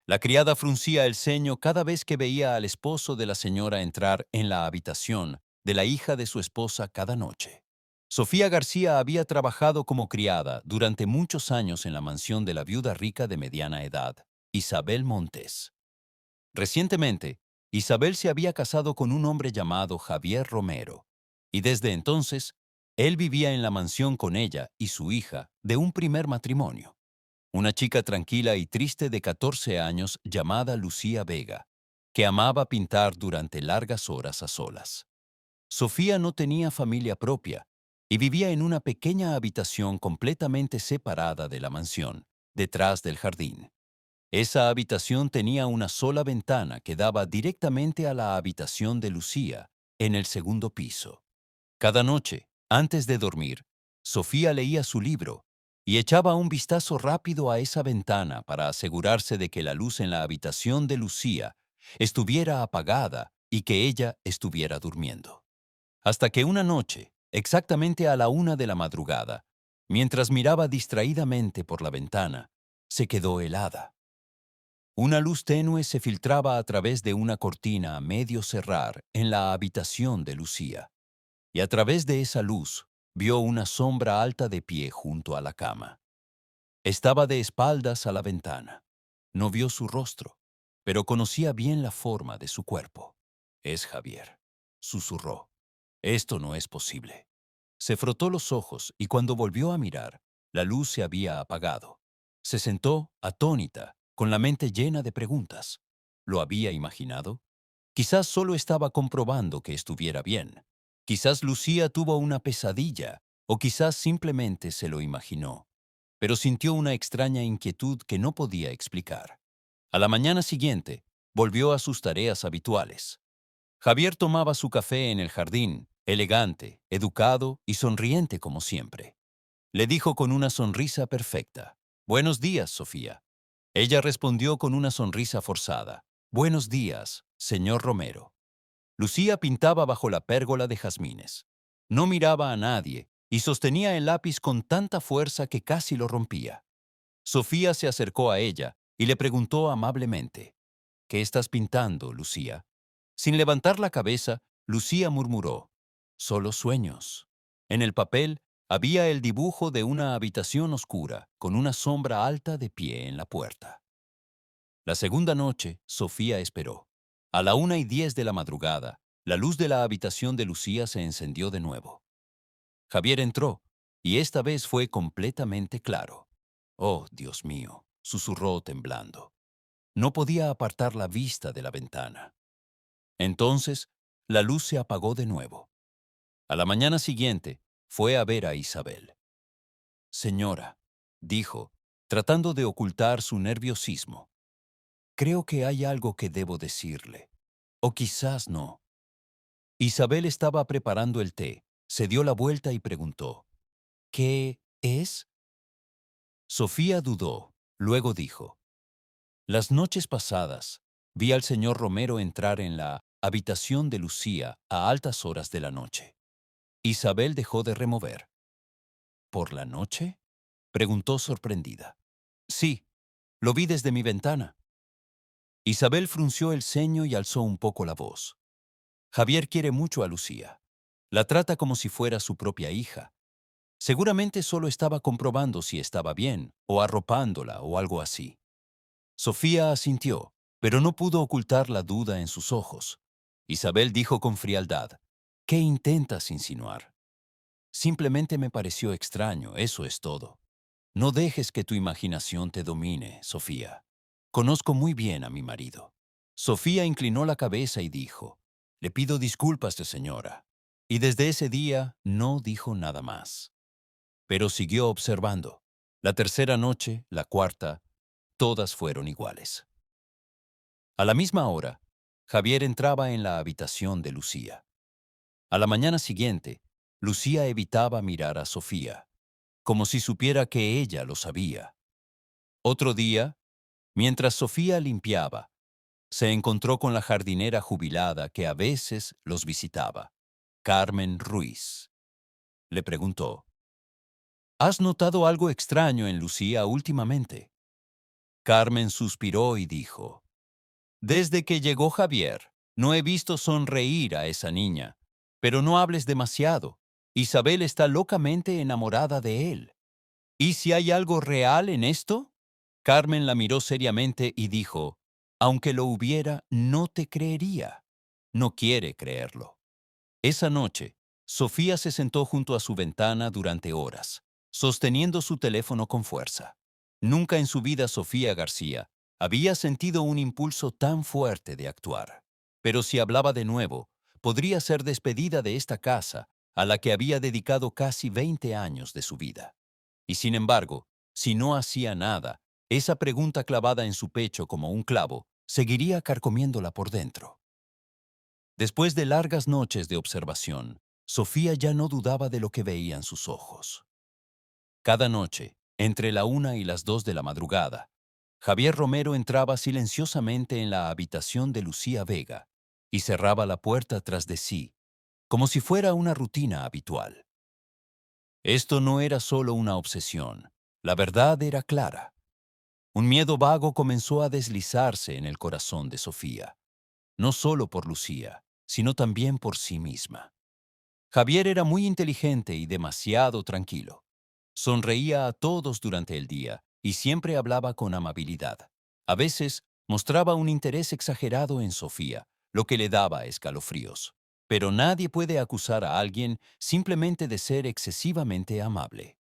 La criada fruncía el ceño cada vez que veía al esposo de la señora entrar en la habitación de la hija de su esposa cada noche. Sofía García había trabajado como criada durante muchos años en la mansión de la viuda rica de mediana edad, Isabel Montes. Recientemente, Isabel se había casado con un hombre llamado Javier Romero, y desde entonces, él vivía en la mansión con ella y su hija de un primer matrimonio, una chica tranquila y triste de 14 años llamada Lucía Vega, que amaba pintar durante largas horas a solas. Sofía no tenía familia propia y vivía en una pequeña habitación completamente separada de la mansión, detrás del jardín. Esa habitación tenía una sola ventana que daba directamente a la habitación de Lucía, en el segundo piso. Cada noche, antes de dormir, Sofía leía su libro y echaba un vistazo rápido a esa ventana para asegurarse de que la luz en la habitación de Lucía estuviera apagada y que ella estuviera durmiendo. Hasta que una noche, exactamente a la 1 de la madrugada, mientras miraba distraídamente por la ventana, se quedó helada. Una luz tenue se filtraba a través de una cortina a medio cerrar en la habitación de Lucía, y a través de esa luz vio una sombra alta de pie junto a la cama. Estaba de espaldas a la ventana. No vio su rostro, pero conocía bien la forma de su cuerpo. «Es Javier», susurró. «Esto no es posible». Se frotó los ojos y cuando volvió a mirar, la luz se había apagado. Se sentó, atónita, con la mente llena de preguntas. ¿Lo había imaginado? Quizás solo estaba comprobando que estuviera bien. Quizás Lucía tuvo una pesadilla, o quizás simplemente se lo imaginó. Pero sintió una extraña inquietud que no podía explicar. A la mañana siguiente, volvió a sus tareas habituales. Javier tomaba su café en el jardín, elegante, educado y sonriente como siempre. Le dijo con una sonrisa perfecta: «Buenos días, Sofía». Ella respondió con una sonrisa forzada: «Buenos días, señor Romero». Lucía pintaba bajo la pérgola de jazmines. No miraba a nadie y sostenía el lápiz con tanta fuerza que casi lo rompía. Sofía se acercó a ella y le preguntó amablemente: «¿Qué estás pintando, Lucía?». Sin levantar la cabeza, Lucía murmuró: «Solo sueños». En el papel había el dibujo de una habitación oscura con una sombra alta de pie en la puerta. La segunda noche, Sofía esperó. A la 1:10 de la madrugada, la luz de la habitación de Lucía se encendió de nuevo. Javier entró, y esta vez fue completamente claro. «Oh, Dios mío», susurró temblando. No podía apartar la vista de la ventana. Entonces, la luz se apagó de nuevo. A la mañana siguiente, fue a ver a Isabel. «Señora», dijo, tratando de ocultar su nerviosismo, «creo que hay algo que debo decirle. O quizás no». Isabel estaba preparando el té, se dio la vuelta y preguntó: «¿Qué es?». Sofía dudó, luego dijo: «Las noches pasadas vi al señor Romero entrar en la habitación de Lucía a altas horas de la noche». Isabel dejó de remover. «¿Por la noche?», preguntó sorprendida. «Sí, lo vi desde mi ventana». Isabel frunció el ceño y alzó un poco la voz. «Javier quiere mucho a Lucía. La trata como si fuera su propia hija. Seguramente solo estaba comprobando si estaba bien, o arropándola, o algo así». Sofía asintió, pero no pudo ocultar la duda en sus ojos. Isabel dijo con frialdad: «¿Qué intentas insinuar?». «Simplemente me pareció extraño, eso es todo. No dejes que tu imaginación te domine, Sofía. Conozco muy bien a mi marido». Sofía inclinó la cabeza y dijo: «Le pido disculpas, señora». Y desde ese día no dijo nada más. Pero siguió observando. La tercera noche, la cuarta, todas fueron iguales. A la misma hora, Javier entraba en la habitación de Lucía. A la mañana siguiente, Lucía evitaba mirar a Sofía, como si supiera que ella lo sabía. Otro día, mientras Sofía limpiaba, se encontró con la jardinera jubilada que a veces los visitaba, Carmen Ruiz. Le preguntó: «¿Has notado algo extraño en Lucía últimamente?». Carmen suspiró y dijo, «Desde que llegó Javier, no he visto sonreír a esa niña. Pero no hables demasiado. Isabel está locamente enamorada de él. ¿Y si hay algo real en esto?» Carmen la miró seriamente y dijo, «Aunque lo hubiera, no te creería. No quiere creerlo». Esa noche, Sofía se sentó junto a su ventana durante horas, sosteniendo su teléfono con fuerza. Nunca en su vida Sofía García había sentido un impulso tan fuerte de actuar. Pero si hablaba de nuevo, podría ser despedida de esta casa a la que había dedicado casi 20 años de su vida. Y sin embargo, si no hacía nada, esa pregunta clavada en su pecho como un clavo seguiría carcomiéndola por dentro. Después de largas noches de observación, Sofía ya no dudaba de lo que veían sus ojos. Cada noche, entre la 1 y las 2 de la madrugada, Javier Romero entraba silenciosamente en la habitación de Lucía Vega y cerraba la puerta tras de sí, como si fuera una rutina habitual. Esto no era solo una obsesión, la verdad era clara. Un miedo vago comenzó a deslizarse en el corazón de Sofía, no solo por Lucía, sino también por sí misma. Javier era muy inteligente y demasiado tranquilo. Sonreía a todos durante el día y siempre hablaba con amabilidad. A veces mostraba un interés exagerado en Sofía, lo que le daba escalofríos. Pero nadie puede acusar a alguien simplemente de ser excesivamente amable.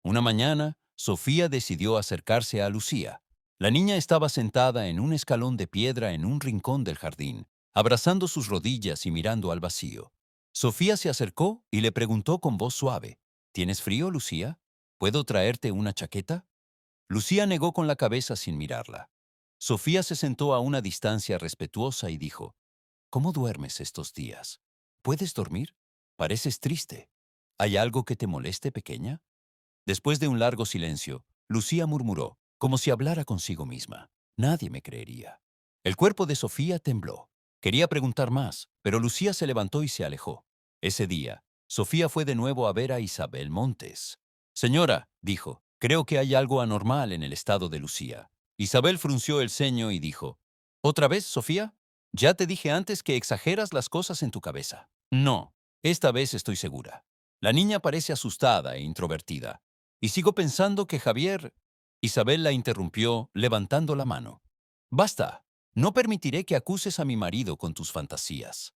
Una mañana, Sofía decidió acercarse a Lucía. La niña estaba sentada en un escalón de piedra en un rincón del jardín, abrazando sus rodillas y mirando al vacío. Sofía se acercó y le preguntó con voz suave, «¿Tienes frío, Lucía? ¿Puedo traerte una chaqueta?» Lucía negó con la cabeza sin mirarla. Sofía se sentó a una distancia respetuosa y dijo, «¿Cómo duermes estos días? ¿Puedes dormir? Pareces triste. ¿Hay algo que te moleste, pequeña?» Después de un largo silencio, Lucía murmuró, como si hablara consigo misma, «Nadie me creería». El cuerpo de Sofía tembló. Quería preguntar más, pero Lucía se levantó y se alejó. Ese día, Sofía fue de nuevo a ver a Isabel Montes. «Señora», dijo, «creo que hay algo anormal en el estado de Lucía». Isabel frunció el ceño y dijo, «¿Otra vez, Sofía? Ya te dije antes que exageras las cosas en tu cabeza». «No, esta vez estoy segura». La niña parece asustada e introvertida. Y sigo pensando que Javier... Isabel la interrumpió, levantando la mano. «Basta. No permitiré que acuses a mi marido con tus fantasías».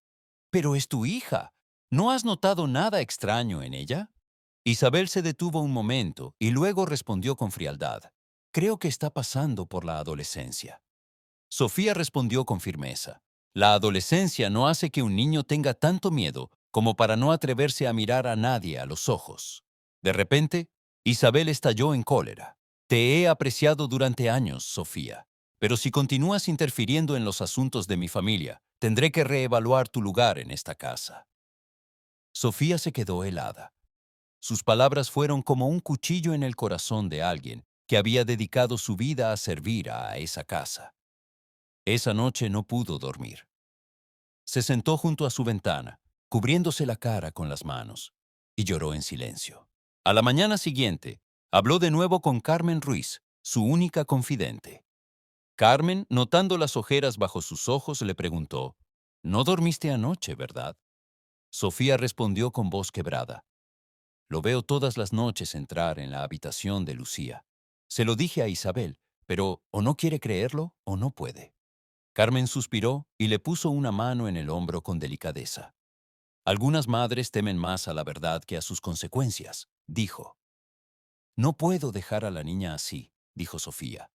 «Pero es tu hija. ¿No has notado nada extraño en ella?» Isabel se detuvo un momento y luego respondió con frialdad. «Creo que está pasando por la adolescencia». Sofía respondió con firmeza. «La adolescencia no hace que un niño tenga tanto miedo como para no atreverse a mirar a nadie a los ojos». De repente, Isabel estalló en cólera. «Te he apreciado durante años, Sofía, pero si continúas interfiriendo en los asuntos de mi familia, tendré que reevaluar tu lugar en esta casa». Sofía se quedó helada. Sus palabras fueron como un cuchillo en el corazón de alguien que había dedicado su vida a servir a esa casa. Esa noche no pudo dormir. Se sentó junto a su ventana, cubriéndose la cara con las manos, y lloró en silencio. A la mañana siguiente, habló de nuevo con Carmen Ruiz, su única confidente. Carmen, notando las ojeras bajo sus ojos, le preguntó, «No dormiste anoche, ¿verdad?» Sofía respondió con voz quebrada, «Lo veo todas las noches entrar en la habitación de Lucía. Se lo dije a Isabel, pero o no quiere creerlo o no puede». Carmen suspiró y le puso una mano en el hombro con delicadeza. «Algunas madres temen más a la verdad que a sus consecuencias», dijo. «No puedo dejar a la niña así», dijo Sofía.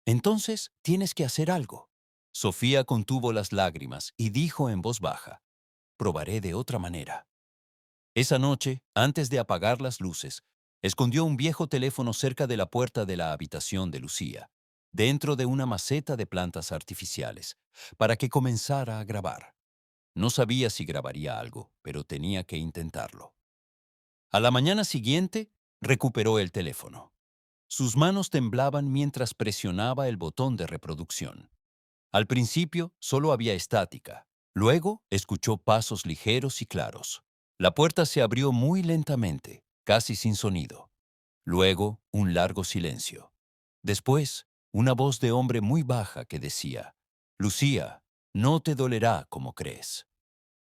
«Entonces tienes que hacer algo». Sofía contuvo las lágrimas y dijo en voz baja, «Probaré de otra manera». Esa noche, antes de apagar las luces, escondió un viejo teléfono cerca de la puerta de la habitación de Lucía, dentro de una maceta de plantas artificiales, para que comenzara a grabar. No sabía si grabaría algo, pero tenía que intentarlo. A la mañana siguiente, recuperó el teléfono. Sus manos temblaban mientras presionaba el botón de reproducción. Al principio solo había estática. Luego escuchó pasos ligeros y claros. La puerta se abrió muy lentamente, casi sin sonido. Luego un largo silencio. Después una voz de hombre muy baja que decía, «Lucía, no te dolerá como crees».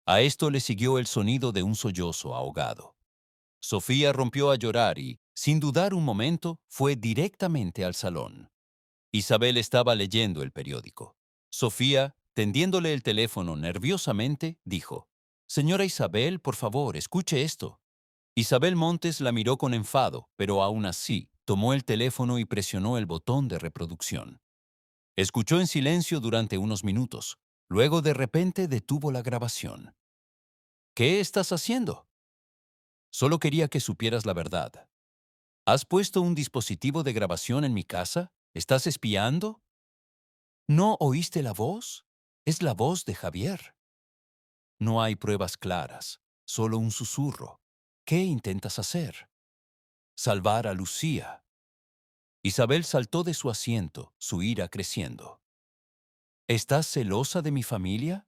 A esto le siguió el sonido de un sollozo ahogado. Sofía rompió a llorar y, sin dudar un momento, fue directamente al salón. Isabel estaba leyendo el periódico. Sofía, tendiéndole el teléfono nerviosamente, dijo, «Señora Isabel, por favor, escuche esto». Isabel Montes la miró con enfado, pero aún así, tomó el teléfono y presionó el botón de reproducción. Escuchó en silencio durante unos minutos. Luego de repente detuvo la grabación. «¿Qué estás haciendo?» «Solo quería que supieras la verdad. ¿Has puesto un dispositivo de grabación en mi casa? ¿Estás espiando?» «¿No oíste la voz? Es la voz de Javier». «No hay pruebas claras, solo un susurro. ¿Qué intentas hacer?» «Salvar a Lucía». Isabel saltó de su asiento, su ira creciendo. «¿Estás celosa de mi familia?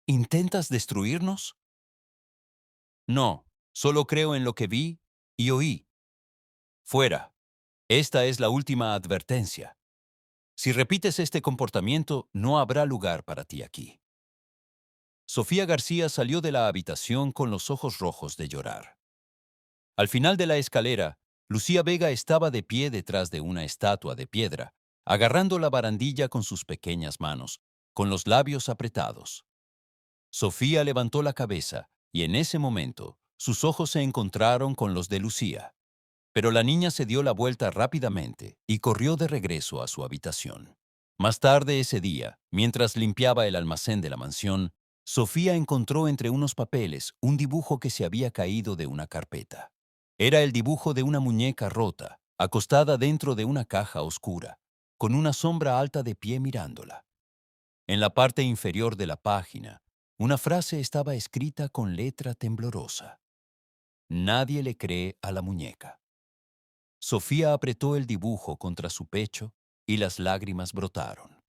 ¿Intentas destruirnos?» «No, solo creo en lo que vi y oí. Fuera. Esta es la última advertencia. Si repites este comportamiento, no habrá lugar para ti aquí». Sofía García salió de la habitación con los ojos rojos de llorar. Al final de la escalera, Lucía Vega estaba de pie detrás de una estatua de piedra, agarrando la barandilla con sus pequeñas manos, con los labios apretados. Sofía levantó la cabeza y en ese momento sus ojos se encontraron con los de Lucía. Pero la niña se dio la vuelta rápidamente y corrió de regreso a su habitación. Más tarde ese día, mientras limpiaba el almacén de la mansión, Sofía encontró entre unos papeles un dibujo que se había caído de una carpeta. Era el dibujo de una muñeca rota, acostada dentro de una caja oscura, con una sombra alta de pie mirándola. En la parte inferior de la página, una frase estaba escrita con letra temblorosa. «Nadie le cree a la muñeca». Sofía apretó el dibujo contra su pecho y las lágrimas brotaron.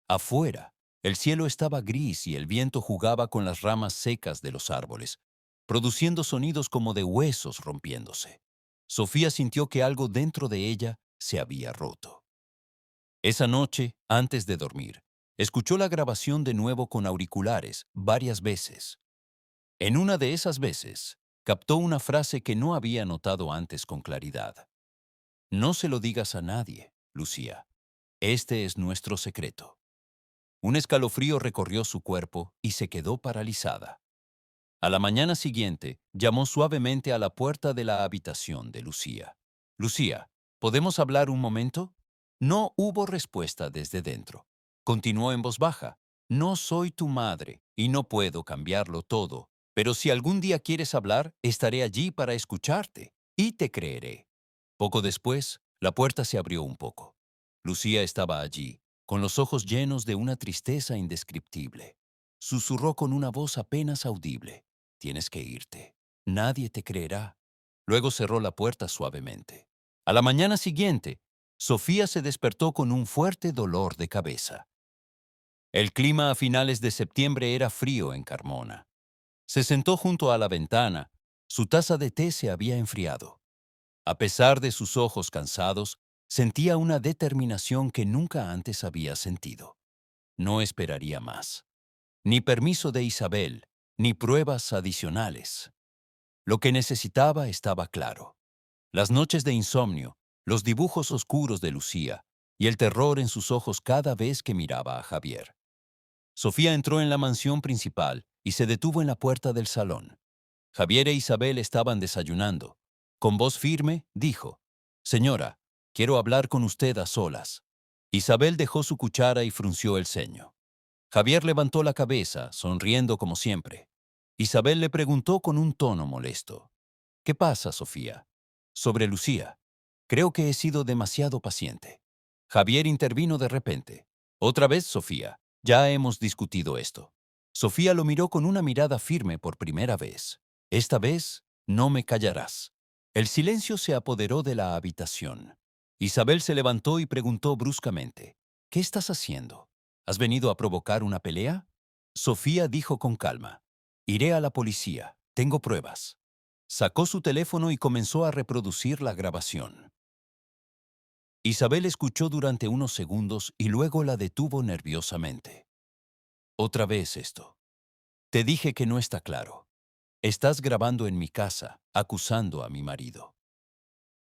Afuera, el cielo estaba gris y el viento jugaba con las ramas secas de los árboles, produciendo sonidos como de huesos rompiéndose. Sofía sintió que algo dentro de ella se había roto. Esa noche, antes de dormir, escuchó la grabación de nuevo con auriculares varias veces. En una de esas veces, captó una frase que no había notado antes con claridad. «No se lo digas a nadie, Lucía. Este es nuestro secreto». Un escalofrío recorrió su cuerpo y se quedó paralizada. A la mañana siguiente, llamó suavemente a la puerta de la habitación de Lucía. «Lucía, ¿podemos hablar un momento?» No hubo respuesta desde dentro. Continuó en voz baja. «No soy tu madre y no puedo cambiarlo todo, pero si algún día quieres hablar, estaré allí para escucharte y te creeré». Poco después, la puerta se abrió un poco. Lucía estaba allí, con los ojos llenos de una tristeza indescriptible. Susurró con una voz apenas audible. «Tienes que irte. Nadie te creerá». Luego cerró la puerta suavemente. A la mañana siguiente, Sofía se despertó con un fuerte dolor de cabeza. El clima a finales de septiembre era frío en Carmona. Se sentó junto a la ventana. Su taza de té se había enfriado. A pesar de sus ojos cansados, sentía una determinación que nunca antes había sentido. No esperaría más. Ni permiso de Isabel, ni pruebas adicionales. Lo que necesitaba estaba claro. Las noches de insomnio, los dibujos oscuros de Lucía y el terror en sus ojos cada vez que miraba a Javier. Sofía entró en la mansión principal y se detuvo en la puerta del salón. Javier e Isabel estaban desayunando. Con voz firme, dijo, «Señora, quiero hablar con usted a solas». Isabel dejó su cuchara y frunció el ceño. Javier levantó la cabeza, sonriendo como siempre. Isabel le preguntó con un tono molesto, «¿Qué pasa, Sofía?» «Sobre Lucía. Creo que he sido demasiado paciente». Javier intervino de repente. «Otra vez, Sofía. Ya hemos discutido esto». Sofía lo miró con una mirada firme por primera vez. «Esta vez no me callarás». El silencio se apoderó de la habitación. Isabel se levantó y preguntó bruscamente, «¿Qué estás haciendo? ¿Has venido a provocar una pelea?» Sofía dijo con calma, «Iré a la policía. Tengo pruebas». Sacó su teléfono y comenzó a reproducir la grabación. Isabel escuchó durante unos segundos y luego la detuvo nerviosamente. Otra vez esto. Te dije que no está claro. Estás grabando en mi casa, acusando a mi marido.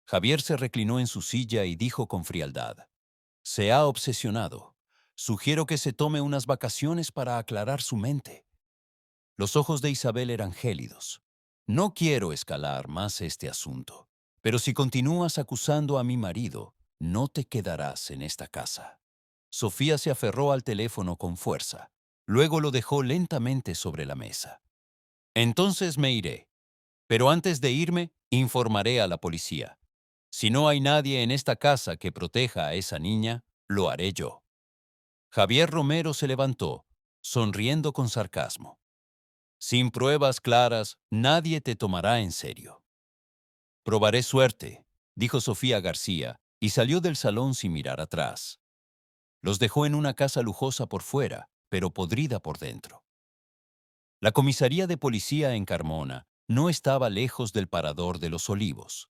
Javier se reclinó en su silla y dijo con frialdad: Se ha obsesionado. Sugiero que se tome unas vacaciones para aclarar su mente. Los ojos de Isabel eran gélidos. No quiero escalar más este asunto, pero si continúas acusando a mi marido, no te quedarás en esta casa. Sofía se aferró al teléfono con fuerza. Luego lo dejó lentamente sobre la mesa. Entonces me iré, pero antes de irme, informaré a la policía. Si no hay nadie en esta casa que proteja a esa niña, lo haré yo. Javier Romero se levantó, sonriendo con sarcasmo. Sin pruebas claras, nadie te tomará en serio. Probaré suerte, dijo Sofía García, y salió del salón sin mirar atrás. Los dejó en una casa lujosa por fuera, pero podrida por dentro. La comisaría de policía en Carmona no estaba lejos del Parador de los Olivos.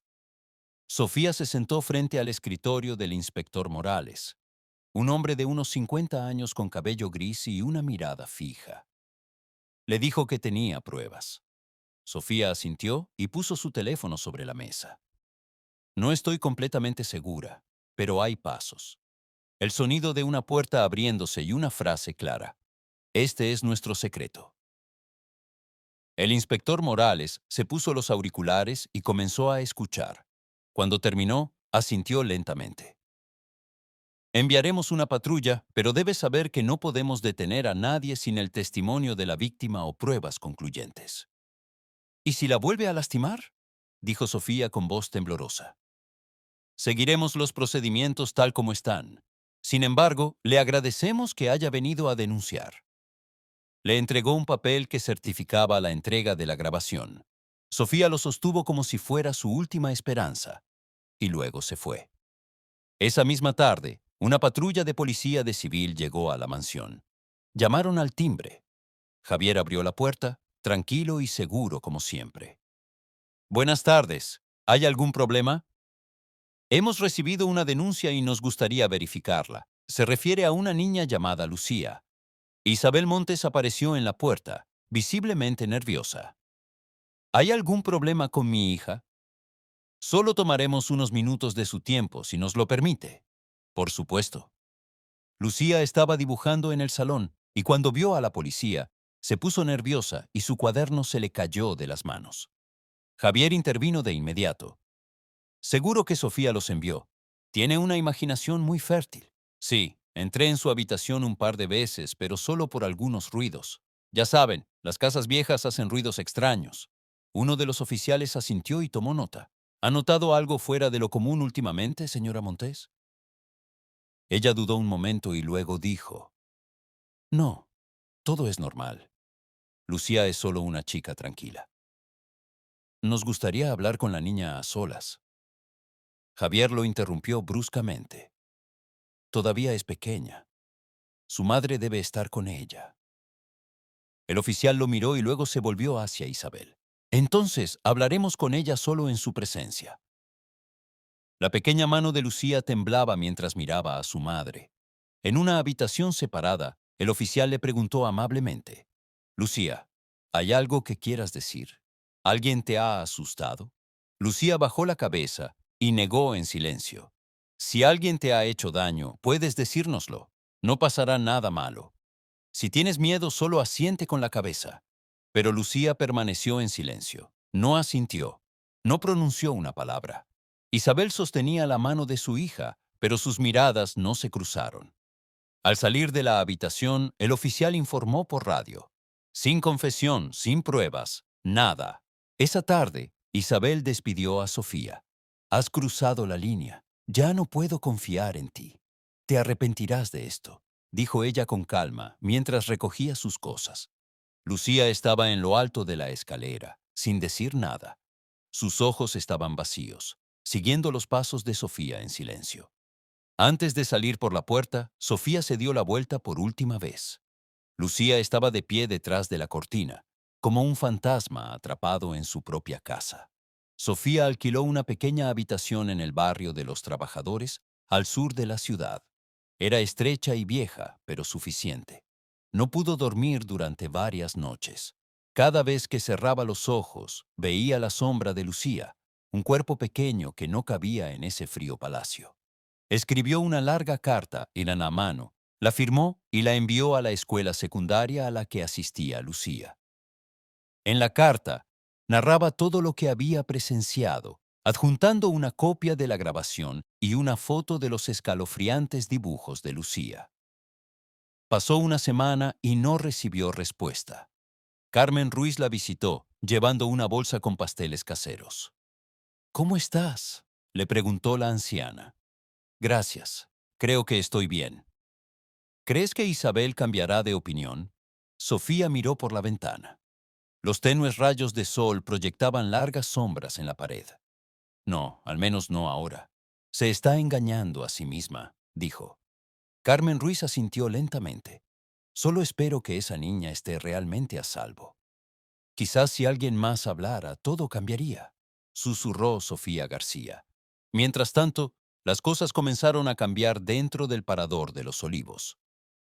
Sofía se sentó frente al escritorio del inspector Morales, un hombre de unos 50 años con cabello gris y una mirada fija. Le dijo que tenía pruebas. Sofía asintió y puso su teléfono sobre la mesa. No estoy completamente segura, pero hay pasos. El sonido de una puerta abriéndose y una frase clara. Este es nuestro secreto. El inspector Morales se puso los auriculares y comenzó a escuchar. Cuando terminó, asintió lentamente. Enviaremos una patrulla, pero debes saber que no podemos detener a nadie sin el testimonio de la víctima o pruebas concluyentes. ¿Y si la vuelve a lastimar?, dijo Sofía con voz temblorosa. Seguiremos los procedimientos tal como están. Sin embargo, le agradecemos que haya venido a denunciar. Le entregó un papel que certificaba la entrega de la grabación. Sofía lo sostuvo como si fuera su última esperanza, y luego se fue. Esa misma tarde, una patrulla de policía de civil llegó a la mansión. Llamaron al timbre. Javier abrió la puerta, tranquilo y seguro como siempre. Buenas tardes. ¿Hay algún problema? Hemos recibido una denuncia y nos gustaría verificarla. Se refiere a una niña llamada Lucía. Isabel Montes apareció en la puerta, visiblemente nerviosa. ¿Hay algún problema con mi hija? Solo tomaremos unos minutos de su tiempo, si nos lo permite. Por supuesto. Lucía estaba dibujando en el salón y cuando vio a la policía, se puso nerviosa y su cuaderno se le cayó de las manos. Javier intervino de inmediato. Seguro que Sofía los envió. Tiene una imaginación muy fértil. Sí, entré en su habitación un par de veces, pero solo por algunos ruidos. Ya saben, las casas viejas hacen ruidos extraños. Uno de los oficiales asintió y tomó nota. ¿Ha notado algo fuera de lo común últimamente, señora Montes? Ella dudó un momento y luego dijo: No, todo es normal. Lucía es solo una chica tranquila. Nos gustaría hablar con la niña a solas. Javier lo interrumpió bruscamente. Todavía es pequeña. Su madre debe estar con ella. El oficial lo miró y luego se volvió hacia Isabel. Entonces, hablaremos con ella solo en su presencia. La pequeña mano de Lucía temblaba mientras miraba a su madre. En una habitación separada, el oficial le preguntó amablemente: Lucía, ¿hay algo que quieras decir? ¿Alguien te ha asustado? Lucía bajó la cabeza y negó en silencio. Si alguien te ha hecho daño, puedes decírnoslo. No pasará nada malo. Si tienes miedo, solo asiente con la cabeza. Pero Lucía permaneció en silencio. No asintió. No pronunció una palabra. Isabel sostenía la mano de su hija, pero sus miradas no se cruzaron. Al salir de la habitación, el oficial informó por radio. Sin confesión, sin pruebas, nada. Esa tarde, Isabel despidió a Sofía. Has cruzado la línea. Ya no puedo confiar en ti. Te arrepentirás de esto, dijo ella con calma mientras recogía sus cosas. Lucía estaba en lo alto de la escalera, sin decir nada. Sus ojos estaban vacíos, siguiendo los pasos de Sofía en silencio. Antes de salir por la puerta, Sofía se dio la vuelta por última vez. Lucía estaba de pie detrás de la cortina, como un fantasma atrapado en su propia casa. Sofía alquiló una pequeña habitación en el barrio de los trabajadores al sur de la ciudad. Era estrecha y vieja, pero suficiente. No pudo dormir durante varias noches. Cada vez que cerraba los ojos, veía la sombra de Lucía, un cuerpo pequeño que no cabía en ese frío palacio. Escribió una larga carta, en a mano, la firmó y la envió a la escuela secundaria a la que asistía Lucía. En la carta, narraba todo lo que había presenciado, adjuntando una copia de la grabación y una foto de los escalofriantes dibujos de Lucía. Pasó una semana y no recibió respuesta. Carmen Ruiz la visitó, llevando una bolsa con pasteles caseros. «¿Cómo estás?», le preguntó la anciana. «Gracias. Creo que estoy bien». «¿Crees que Isabel cambiará de opinión?». Sofía miró por la ventana. Los tenues rayos de sol proyectaban largas sombras en la pared. «No, al menos no ahora. Se está engañando a sí misma», dijo. Carmen Ruiz asintió lentamente. «Solo espero que esa niña esté realmente a salvo». «Quizás si alguien más hablara, todo cambiaría», susurró Sofía García. Mientras tanto, las cosas comenzaron a cambiar dentro del Parador de los Olivos.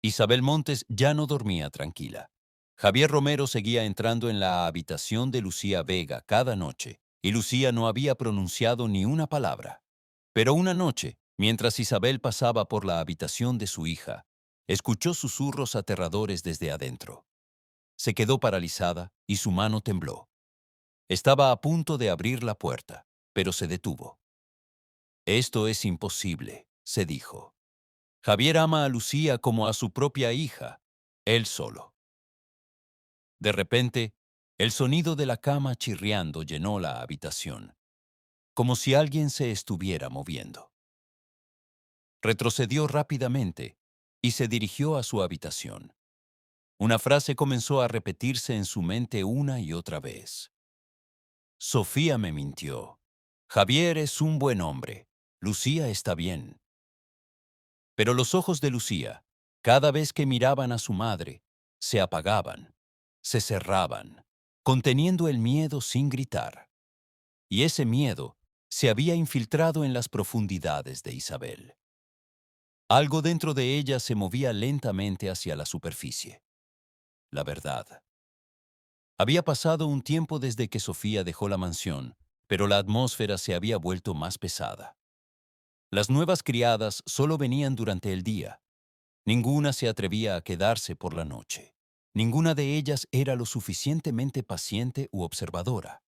Isabel Montes ya no dormía tranquila. Javier Romero seguía entrando en la habitación de Lucía Vega cada noche, y Lucía no había pronunciado ni una palabra. Pero una noche, mientras Isabel pasaba por la habitación de su hija, escuchó susurros aterradores desde adentro. Se quedó paralizada y su mano tembló. Estaba a punto de abrir la puerta, pero se detuvo. «Esto es imposible», se dijo. «Javier ama a Lucía como a su propia hija, él solo». De repente, el sonido de la cama chirriando llenó la habitación, como si alguien se estuviera moviendo. Retrocedió rápidamente y se dirigió a su habitación. Una frase comenzó a repetirse en su mente una y otra vez. «Sofía me mintió. Javier es un buen hombre. Lucía está bien». Pero los ojos de Lucía, cada vez que miraban a su madre, se apagaban, se cerraban, conteniendo el miedo sin gritar. Y ese miedo se había infiltrado en las profundidades de Isabel. Algo dentro de ella se movía lentamente hacia la superficie. La verdad. Había pasado un tiempo desde que Sofía dejó la mansión, pero la atmósfera se había vuelto más pesada. Las nuevas criadas solo venían durante el día. Ninguna se atrevía a quedarse por la noche. Ninguna de ellas era lo suficientemente paciente u observadora.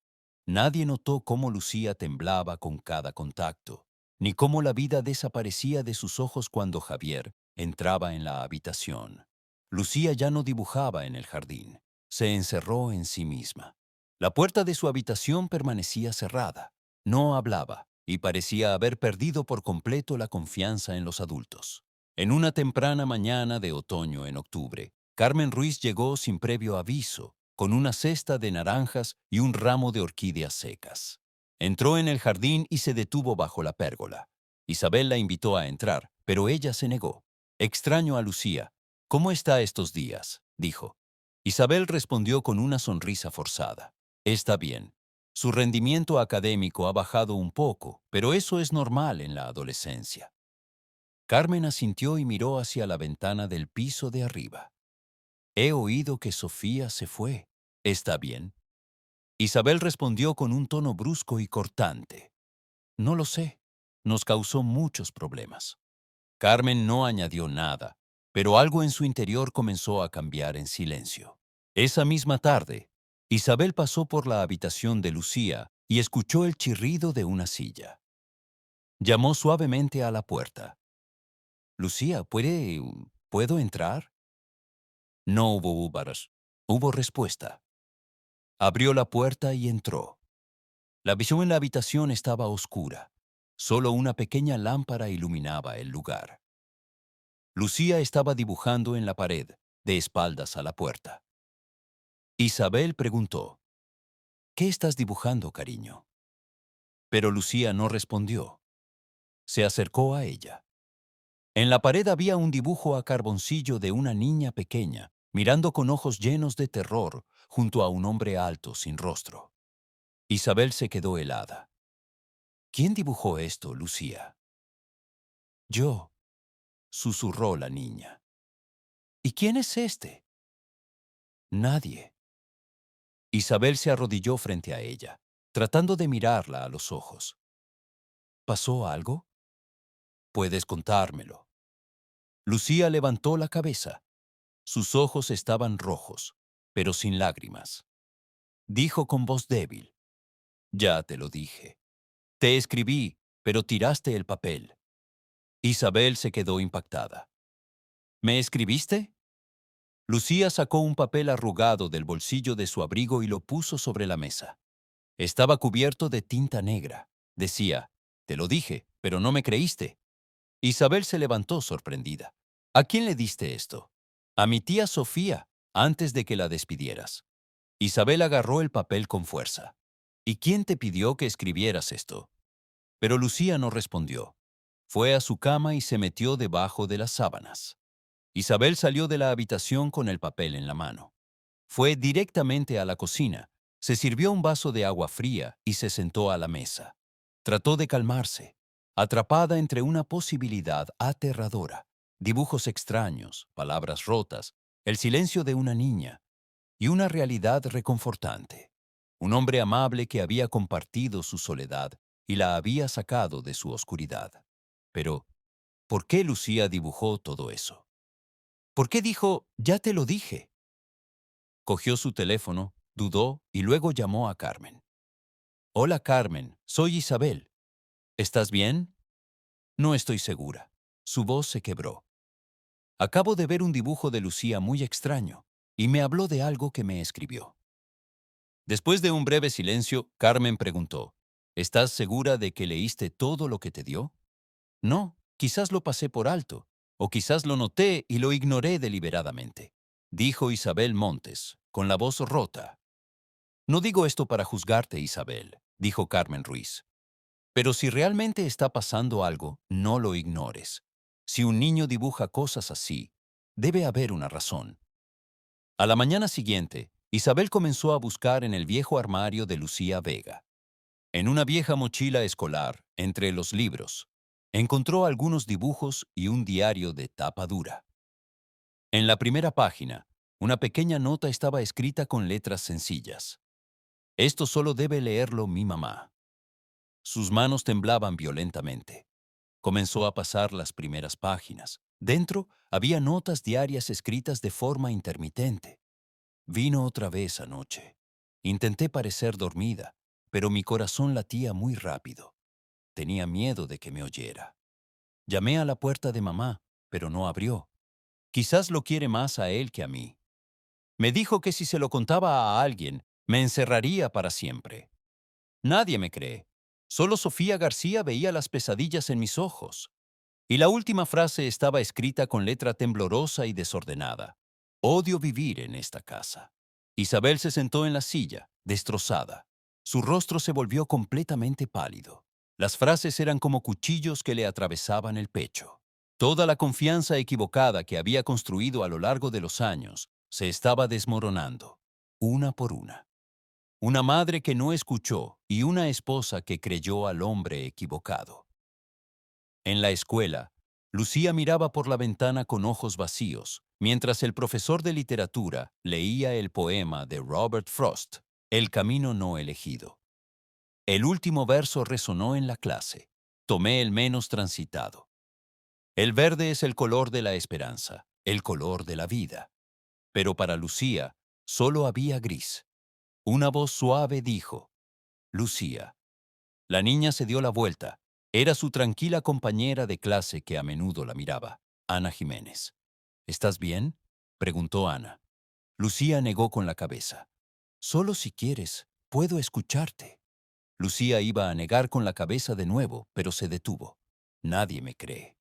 Nadie notó cómo Lucía temblaba con cada contacto, ni cómo la vida desaparecía de sus ojos cuando Javier entraba en la habitación. Lucía ya no dibujaba en el jardín. Se encerró en sí misma. La puerta de su habitación permanecía cerrada. No hablaba y parecía haber perdido por completo la confianza en los adultos. En una temprana mañana de otoño en octubre, Carmen Ruiz llegó sin previo aviso, con una cesta de naranjas y un ramo de orquídeas secas. Entró en el jardín y se detuvo bajo la pérgola. Isabel la invitó a entrar, pero ella se negó. «Extraño a Lucía. ¿Cómo está estos días?», dijo. Isabel respondió con una sonrisa forzada. «Está bien. Su rendimiento académico ha bajado un poco, pero eso es normal en la adolescencia». Carmen asintió y miró hacia la ventana del piso de arriba. «He oído que Sofía se fue. ¿Está bien?». Isabel respondió con un tono brusco y cortante. «No lo sé. Nos causó muchos problemas». Carmen no añadió nada, pero algo en su interior comenzó a cambiar en silencio. Esa misma tarde, Isabel pasó por la habitación de Lucía y escuchó el chirrido de una silla. Llamó suavemente a la puerta. «Lucía, ¿puedo entrar?». No hubo búbaros. Hubo respuesta. Abrió la puerta y entró. La visión en la habitación estaba oscura. Solo una pequeña lámpara iluminaba el lugar. Lucía estaba dibujando en la pared, de espaldas a la puerta. Isabel preguntó: «¿Qué estás dibujando, cariño?». Pero Lucía no respondió. Se acercó a ella. En la pared había un dibujo a carboncillo de una niña pequeña, mirando con ojos llenos de terror junto a un hombre alto sin rostro. Isabel se quedó helada. «¿Quién dibujó esto, Lucía?». Yo, susurró la niña. ¿Y quién es este? Nadie. Isabel se arrodilló frente a ella, tratando de mirarla a los ojos. ¿Pasó algo? Puedes contármelo. Lucía levantó la cabeza. Sus ojos estaban rojos, pero sin lágrimas. Dijo con voz débil, ya te lo dije. Te escribí, pero tiraste el papel. Isabel se quedó impactada. ¿Me escribiste? Lucía sacó un papel arrugado del bolsillo de su abrigo y lo puso sobre la mesa. Estaba cubierto de tinta negra. Decía, te lo dije, pero no me creíste. Isabel se levantó sorprendida. ¿A quién le diste esto? A mi tía Sofía, antes de que la despidieras. Isabel agarró el papel con fuerza. ¿Y quién te pidió que escribieras esto? Pero Lucía no respondió. Fue a su cama y se metió debajo de las sábanas. Isabel salió de la habitación con el papel en la mano. Fue directamente a la cocina, se sirvió un vaso de agua fría y se sentó a la mesa. Trató de calmarse, atrapada entre una posibilidad aterradora, dibujos extraños, palabras rotas, el silencio de una niña y una realidad reconfortante. Un hombre amable que había compartido su soledad y la había sacado de su oscuridad. Pero, ¿por qué Lucía dibujó todo eso? ¿Por qué dijo, ya te lo dije? Cogió su teléfono, dudó y luego llamó a Carmen. Hola Carmen, soy Isabel. ¿Estás bien? No estoy segura. Su voz se quebró. Acabo de ver un dibujo de Lucía muy extraño y me habló de algo que me escribió. Después de un breve silencio, Carmen preguntó, ¿estás segura de que leíste todo lo que te dio? No, quizás lo pasé por alto, o quizás lo noté y lo ignoré deliberadamente, dijo Isabel Montes, con la voz rota. No digo esto para juzgarte, Isabel, dijo Carmen Ruiz. Pero si realmente está pasando algo, no lo ignores. Si un niño dibuja cosas así, debe haber una razón. A la mañana siguiente, Isabel comenzó a buscar en el viejo armario de Lucía Vega. En una vieja mochila escolar, entre los libros, encontró algunos dibujos y un diario de tapa dura. En la primera página, una pequeña nota estaba escrita con letras sencillas. Esto solo debe leerlo mi mamá. Sus manos temblaban violentamente. Comenzó a pasar las primeras páginas. Dentro había notas diarias escritas de forma intermitente. Vino otra vez anoche. Intenté parecer dormida, pero mi corazón latía muy rápido. Tenía miedo de que me oyera. Llamé a la puerta de mamá, pero no abrió. Quizás lo quiere más a él que a mí. Me dijo que si se lo contaba a alguien, me encerraría para siempre. Nadie me cree. Solo Sofía García veía las pesadillas en mis ojos. Y la última frase estaba escrita con letra temblorosa y desordenada. Odio vivir en esta casa. Isabel se sentó en la silla, destrozada. Su rostro se volvió completamente pálido. Las frases eran como cuchillos que le atravesaban el pecho. Toda la confianza equivocada que había construido a lo largo de los años se estaba desmoronando, una por una. Una madre que no escuchó y una esposa que creyó al hombre equivocado. En la escuela, Lucía miraba por la ventana con ojos vacíos, mientras el profesor de literatura leía el poema de Robert Frost, El camino no elegido. El último verso resonó en la clase. Tomé el menos transitado. El verde es el color de la esperanza, el color de la vida. Pero para Lucía, solo había gris. Una voz suave dijo, Lucía. La niña se dio la vuelta. Era su tranquila compañera de clase que a menudo la miraba, Ana Jiménez. ¿Estás bien? Preguntó Ana. Lucía negó con la cabeza. Solo si quieres, puedo escucharte. Lucía iba a negar con la cabeza de nuevo, pero se detuvo. Nadie me cree.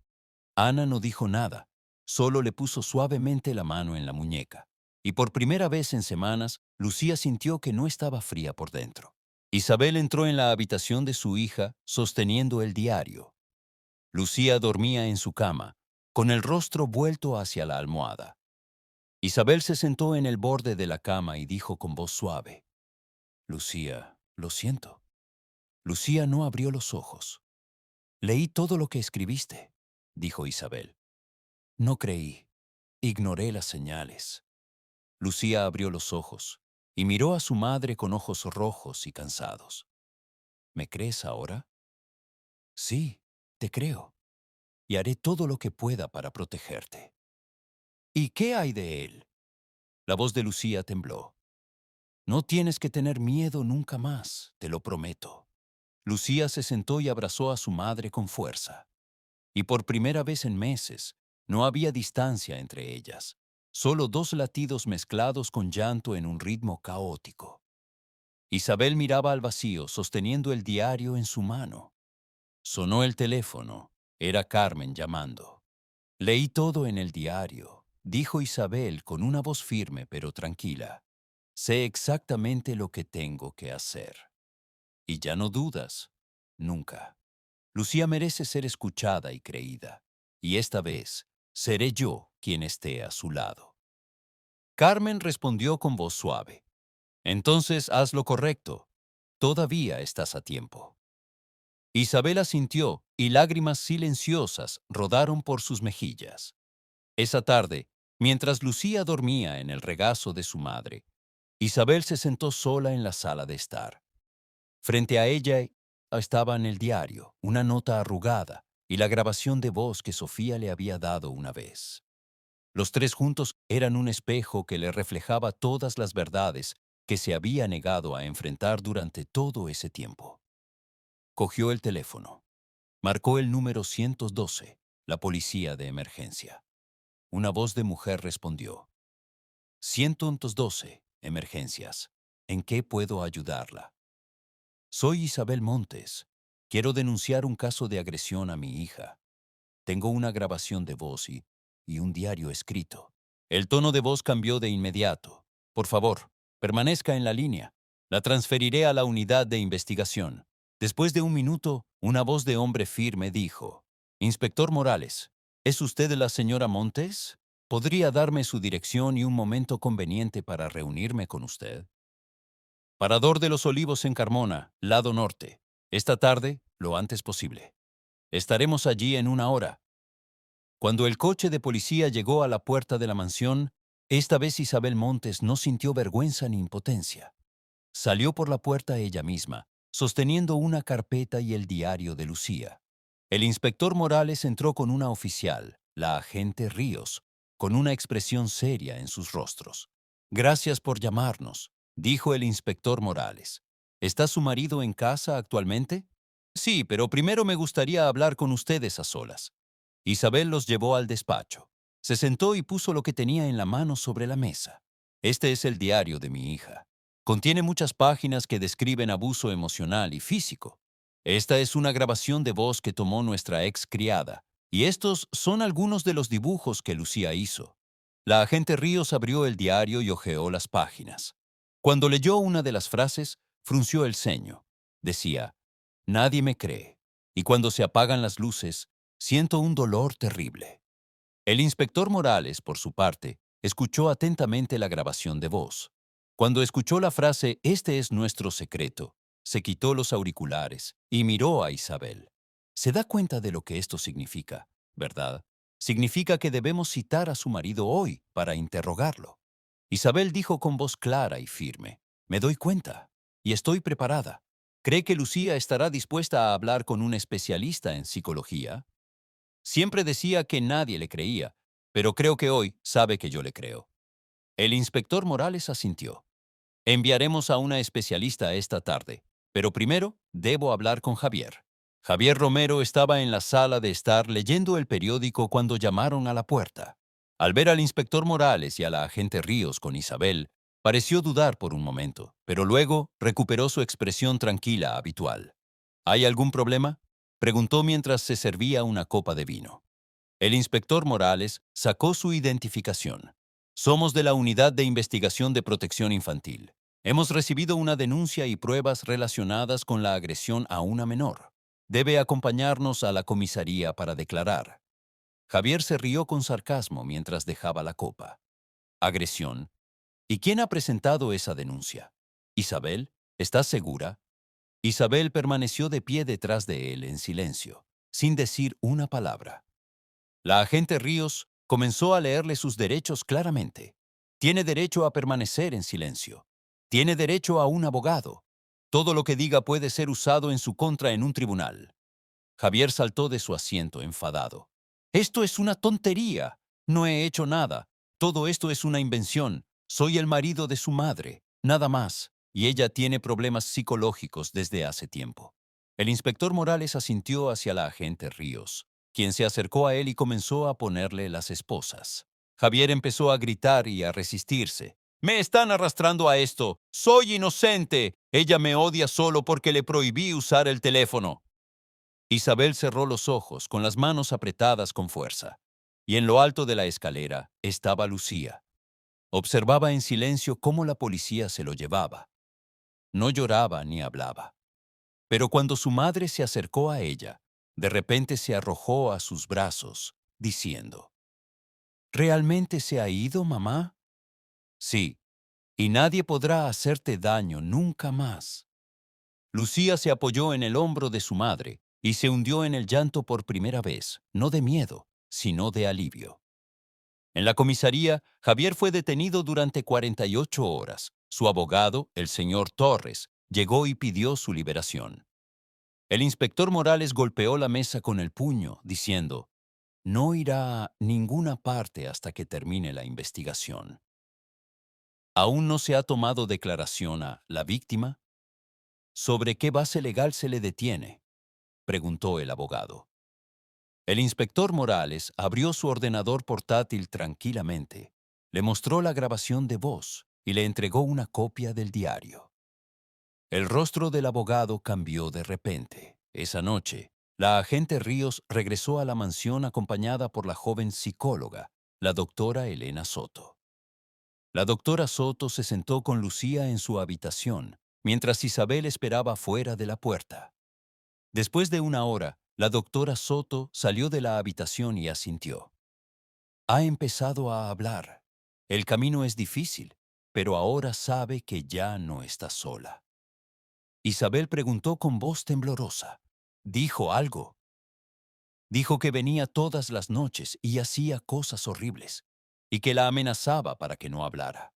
Ana no dijo nada, solo le puso suavemente la mano en la muñeca. Y por primera vez en semanas, Lucía sintió que no estaba fría por dentro. Isabel entró en la habitación de su hija sosteniendo el diario. Lucía dormía en su cama, con el rostro vuelto hacia la almohada. Isabel se sentó en el borde de la cama y dijo con voz suave, Lucía, lo siento. Lucía no abrió los ojos. Leí todo lo que escribiste. dijo Isabel. No creí. Ignoré las señales. Lucía abrió los ojos y miró a su madre con ojos rojos y cansados. ¿Me crees ahora? Sí, te creo, y haré todo lo que pueda para protegerte. ¿Y qué hay de él? La voz de Lucía tembló. No tienes que tener miedo nunca más, te lo prometo. Lucía se sentó y abrazó a su madre con fuerza. Y por primera vez en meses, no había distancia entre ellas, solo dos latidos mezclados con llanto en un ritmo caótico. Isabel miraba al vacío, sosteniendo el diario en su mano. Sonó el teléfono. Era Carmen llamando. Leí todo en el diario, dijo Isabel con una voz firme pero tranquila. Sé exactamente lo que tengo que hacer. Y ya no dudas. Nunca. Lucía merece ser escuchada y creída. Y esta vez, seré yo quien esté a su lado. Carmen respondió con voz suave. Entonces haz lo correcto. Todavía estás a tiempo. Isabel asintió y lágrimas silenciosas rodaron por sus mejillas. Esa tarde, mientras Lucía dormía en el regazo de su madre, Isabel se sentó sola en la sala de estar. Frente a ella estaba en el diario una nota arrugada y la grabación de voz que Sofía le había dado una vez. Los tres juntos eran un espejo que le reflejaba todas las verdades que se había negado a enfrentar durante todo ese tiempo. Cogió el teléfono. Marcó el número 112, la policía de emergencia. Una voz de mujer respondió. 112, emergencias. ¿En qué puedo ayudarla? Soy Isabel Montes. Quiero denunciar un caso de agresión a mi hija. Tengo una grabación de voz y un diario escrito. El tono de voz cambió de inmediato. Por favor, permanezca en la línea. La transferiré a la unidad de investigación. Después de un minuto, una voz de hombre firme dijo, Inspector Morales, ¿es usted la señora Montes? ¿Podría darme su dirección y un momento conveniente para reunirme con usted? Parador de los Olivos en Carmona, lado norte. Esta tarde, lo antes posible. Estaremos allí en una hora. Cuando el coche de policía llegó a la puerta de la mansión, esta vez Isabel Montes no sintió vergüenza ni impotencia. Salió por la puerta ella misma, sosteniendo una carpeta y el diario de Lucía. El inspector Morales entró con una oficial, la agente Ríos, con una expresión seria en sus rostros. Gracias por llamarnos, dijo el inspector Morales. ¿Está su marido en casa actualmente? Sí, pero primero me gustaría hablar con ustedes a solas. Isabel los llevó al despacho. Se sentó y puso lo que tenía en la mano sobre la mesa. Este es el diario de mi hija. Contiene muchas páginas que describen abuso emocional y físico. Esta es una grabación de voz que tomó nuestra ex criada, y estos son algunos de los dibujos que Lucía hizo. La agente Ríos abrió el diario y hojeó las páginas. Cuando leyó una de las frases, frunció el ceño. Decía, nadie me cree, y cuando se apagan las luces, siento un dolor terrible. El inspector Morales, por su parte, escuchó atentamente la grabación de voz. Cuando escuchó la frase «Este es nuestro secreto», se quitó los auriculares y miró a Isabel. Se da cuenta de lo que esto significa, ¿verdad? Significa que debemos citar a su marido hoy para interrogarlo. Isabel dijo con voz clara y firme, «Me doy cuenta y estoy preparada. ¿Cree que Lucía estará dispuesta a hablar con un especialista en psicología?» Siempre decía que nadie le creía, pero creo que hoy sabe que yo le creo. El inspector Morales asintió. Enviaremos a una especialista esta tarde, pero primero debo hablar con Javier. Javier Romero estaba en la sala de estar leyendo el periódico cuando llamaron a la puerta. Al ver al inspector Morales y a la agente Ríos con Isabel, pareció dudar por un momento, pero luego recuperó su expresión tranquila habitual. ¿Hay algún problema?, preguntó mientras se servía una copa de vino. El inspector Morales sacó su identificación. Somos de la Unidad de Investigación de Protección Infantil. Hemos recibido una denuncia y pruebas relacionadas con la agresión a una menor. Debe acompañarnos a la comisaría para declarar. Javier se rió con sarcasmo mientras dejaba la copa. ¿Agresión? ¿Y quién ha presentado esa denuncia? ¿Isabel? ¿Estás segura? Isabel permaneció de pie detrás de él en silencio, sin decir una palabra. La agente Ríos comenzó a leerle sus derechos claramente. Tiene derecho a permanecer en silencio. Tiene derecho a un abogado. Todo lo que diga puede ser usado en su contra en un tribunal. Javier saltó de su asiento enfadado. Esto es una tontería. No he hecho nada. Todo esto es una invención. Soy el marido de su madre, nada más, y ella tiene problemas psicológicos desde hace tiempo. El inspector Morales asintió hacia la agente Ríos, quien se acercó a él y comenzó a ponerle las esposas. Javier empezó a gritar y a resistirse. «Me están arrastrando a esto. Soy inocente. Ella me odia solo porque le prohibí usar el teléfono». Isabel cerró los ojos con las manos apretadas con fuerza, y en lo alto de la escalera estaba Lucía. Observaba en silencio cómo la policía se lo llevaba. No lloraba ni hablaba. Pero cuando su madre se acercó a ella, de repente se arrojó a sus brazos, diciendo, «¿Realmente se ha ido, mamá?» «Sí, y nadie podrá hacerte daño nunca más». Lucía se apoyó en el hombro de su madre y se hundió en el llanto por primera vez, no de miedo, sino de alivio. En la comisaría, Javier fue detenido durante 48 horas. Su abogado, el señor Torres, llegó y pidió su liberación. El inspector Morales golpeó la mesa con el puño, diciendo, «No irá a ninguna parte hasta que termine la investigación». ¿Aún no se ha tomado declaración a la víctima? ¿Sobre qué base legal se le detiene?, preguntó el abogado. El inspector Morales abrió su ordenador portátil tranquilamente, le mostró la grabación de voz y le entregó una copia del diario. El rostro del abogado cambió de repente. Esa noche, la agente Ríos regresó a la mansión acompañada por la joven psicóloga, la doctora Elena Soto. La doctora Soto se sentó con Lucía en su habitación, mientras Isabel esperaba fuera de la puerta. Después de una hora, la doctora Soto salió de la habitación y asintió. Ha empezado a hablar. El camino es difícil, pero ahora sabe que ya no está sola. Isabel preguntó con voz temblorosa. ¿Dijo algo? Dijo que venía todas las noches y hacía cosas horribles, y que la amenazaba para que no hablara.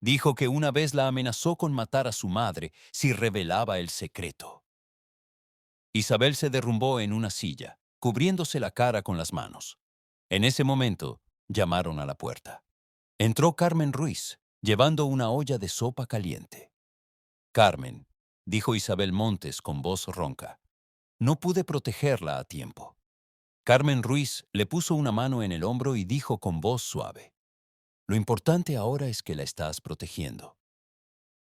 Dijo que una vez la amenazó con matar a su madre si revelaba el secreto. Isabel se derrumbó en una silla, cubriéndose la cara con las manos. En ese momento, llamaron a la puerta. Entró Carmen Ruiz, llevando una olla de sopa caliente. «Carmen», dijo Isabel Montes con voz ronca, «no pude protegerla a tiempo». Carmen Ruiz le puso una mano en el hombro y dijo con voz suave, «Lo importante ahora es que la estás protegiendo».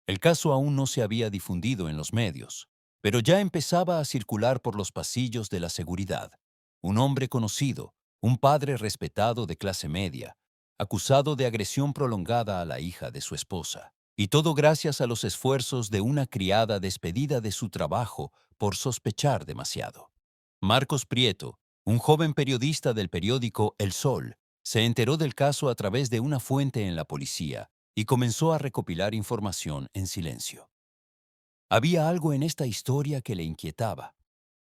El caso aún no se había difundido en los medios, pero ya empezaba a circular por los pasillos de la seguridad. Un hombre conocido, un padre respetado de clase media, acusado de agresión prolongada a la hija de su esposa. Y todo gracias a los esfuerzos de una criada despedida de su trabajo por sospechar demasiado. Marcos Prieto, un joven periodista del periódico El Sol, se enteró del caso a través de una fuente en la policía y comenzó a recopilar información en silencio. Había algo en esta historia que le inquietaba,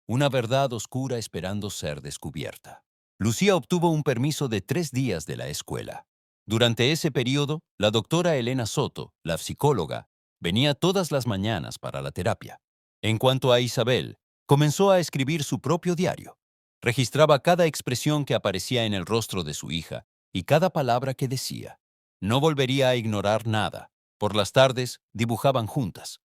una verdad oscura esperando ser descubierta. Lucía obtuvo un permiso de 3 días de la escuela. Durante ese periodo, la doctora Elena Soto, la psicóloga, venía todas las mañanas para la terapia. En cuanto a Isabel, comenzó a escribir su propio diario. Registraba cada expresión que aparecía en el rostro de su hija y cada palabra que decía. No volvería a ignorar nada. Por las tardes, dibujaban juntas.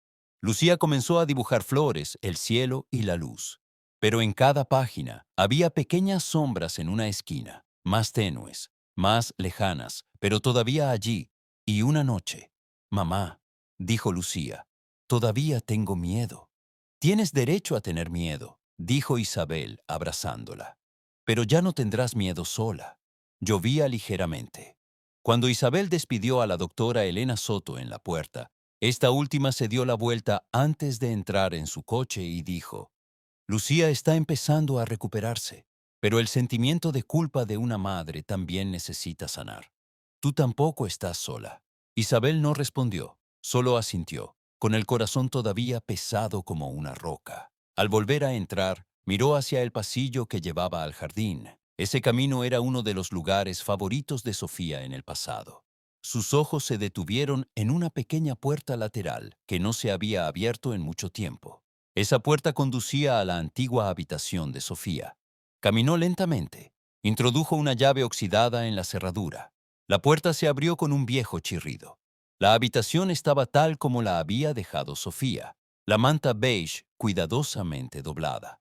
Lucía comenzó a dibujar flores, el cielo y la luz. Pero en cada página había pequeñas sombras en una esquina, más tenues, más lejanas, pero todavía allí. Y una noche, «Mamá», dijo Lucía, «todavía tengo miedo». «Tienes derecho a tener miedo», dijo Isabel, abrazándola. «Pero ya no tendrás miedo sola». Llovía ligeramente. Cuando Isabel despidió a la doctora Elena Soto en la puerta, esta última se dio la vuelta antes de entrar en su coche y dijo, «Lucía está empezando a recuperarse, pero el sentimiento de culpa de una madre también necesita sanar. Tú tampoco estás sola». Isabel no respondió, solo asintió, con el corazón todavía pesado como una roca. Al volver a entrar, miró hacia el pasillo que llevaba al jardín. Ese camino era uno de los lugares favoritos de Sofía en el pasado. Sus ojos se detuvieron en una pequeña puerta lateral que no se había abierto en mucho tiempo. Esa puerta conducía a la antigua habitación de Sofía. Caminó lentamente. Introdujo una llave oxidada en la cerradura. La puerta se abrió con un viejo chirrido. La habitación estaba tal como la había dejado Sofía, la manta beige cuidadosamente doblada.